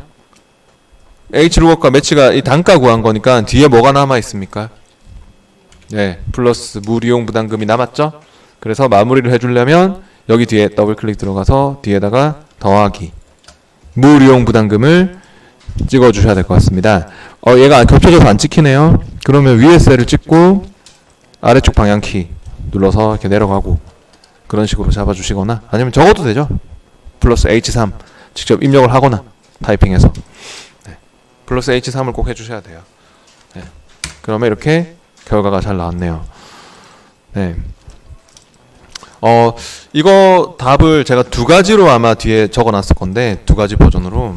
[SPEAKER 1] H룩업과 매치가 이 단가 구한 거니까 뒤에 뭐가 남아 있습니까? 네, 플러스 무이용 부담금이 남았죠? 그래서 마무리를 해주려면 여기 뒤에 더블 클릭 들어가서 뒤에다가 더하기 무이용 부담금을 찍어주셔야 될 것 같습니다. 얘가 겹쳐져서 안 찍히네요. 그러면 위에 셀을 찍고 아래쪽 방향키 눌러서 이렇게 내려가고 그런 식으로 잡아주시거나, 아니면 적어도 되죠. 플러스 H3 직접 입력을 하거나 타이핑해서. 네. 플러스 H3을 꼭 해주셔야 돼요. 네. 그러면 이렇게 결과가 잘 나왔네요. 네. 이거 답을 제가 두 가지로 아마 뒤에 적어놨을 건데, 두 가지 버전으로.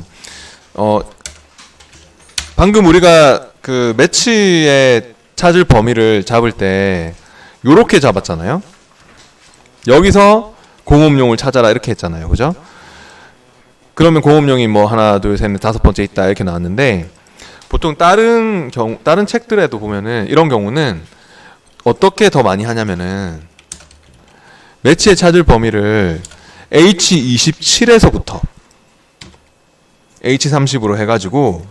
[SPEAKER 1] 방금 우리가 그 매치의 찾을 범위를 잡을 때 요렇게 잡았잖아요. 여기서 공업용을 찾아라 이렇게 했잖아요. 그죠? 그러면 공업용이 뭐 하나 둘 셋 넷 다섯 번째 있다 이렇게 나왔는데, 보통 다른 책들에도 보면은 이런 경우는 어떻게 더 많이 하냐면은 매치의 찾을 범위를 H27에서부터 H30으로 해가지고,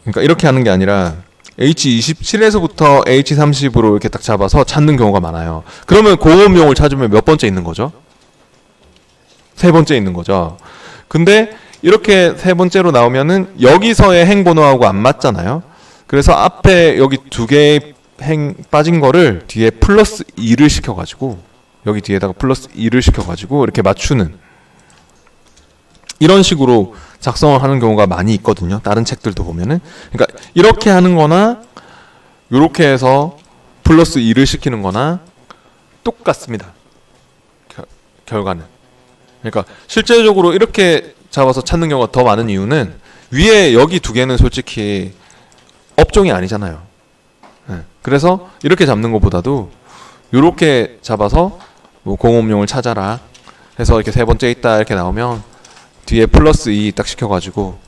[SPEAKER 1] 그러니까 이렇게 하는 게 아니라 H27에서부터 H30으로 이렇게 딱 잡아서 찾는 경우가 많아요. 그러면 공업용을 찾으면 몇 번째 있는 거죠? 세 번째 있는 거죠. 근데 이렇게 세 번째로 나오면은 여기서의 행 번호하고 안 맞잖아요. 그래서 앞에 여기 두 개의 행 빠진 거를 뒤에 플러스 2를 시켜가지고 여기 뒤에다가 플러스 2를 시켜가지고 이렇게 맞추는 이런 식으로 작성을 하는 경우가 많이 있거든요. 다른 책들도 보면은. 그러니까 이렇게 하는 거나 이렇게 해서 플러스 2를 시키는 거나 똑같습니다. 결과는. 그러니까 실제적으로 이렇게 잡아서 찾는 경우가 더 많은 이유는 위에 여기 두 개는 솔직히 업종이 아니잖아요. 네. 그래서 이렇게 잡는 것보다도 이렇게 잡아서 뭐 공업용을 찾아라 해서 이렇게 세 번째 있다 이렇게 나오면 뒤에 플러스 2 딱 시켜가지고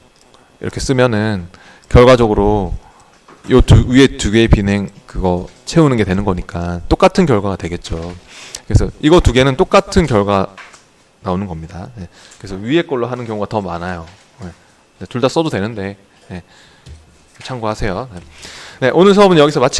[SPEAKER 1] 이렇게 쓰면은 결과적으로 요 위에 두 개의 비행 그거 채우는 게 되는 거니까 똑같은 결과가 되겠죠. 그래서 이거 두 개는 똑같은 결과 나오는 겁니다. 네. 그래서 위에 걸로 하는 경우가 더 많아요. 네. 둘 다 써도 되는데 네. 참고하세요. 네. 네, 오늘 수업은 여기서 마치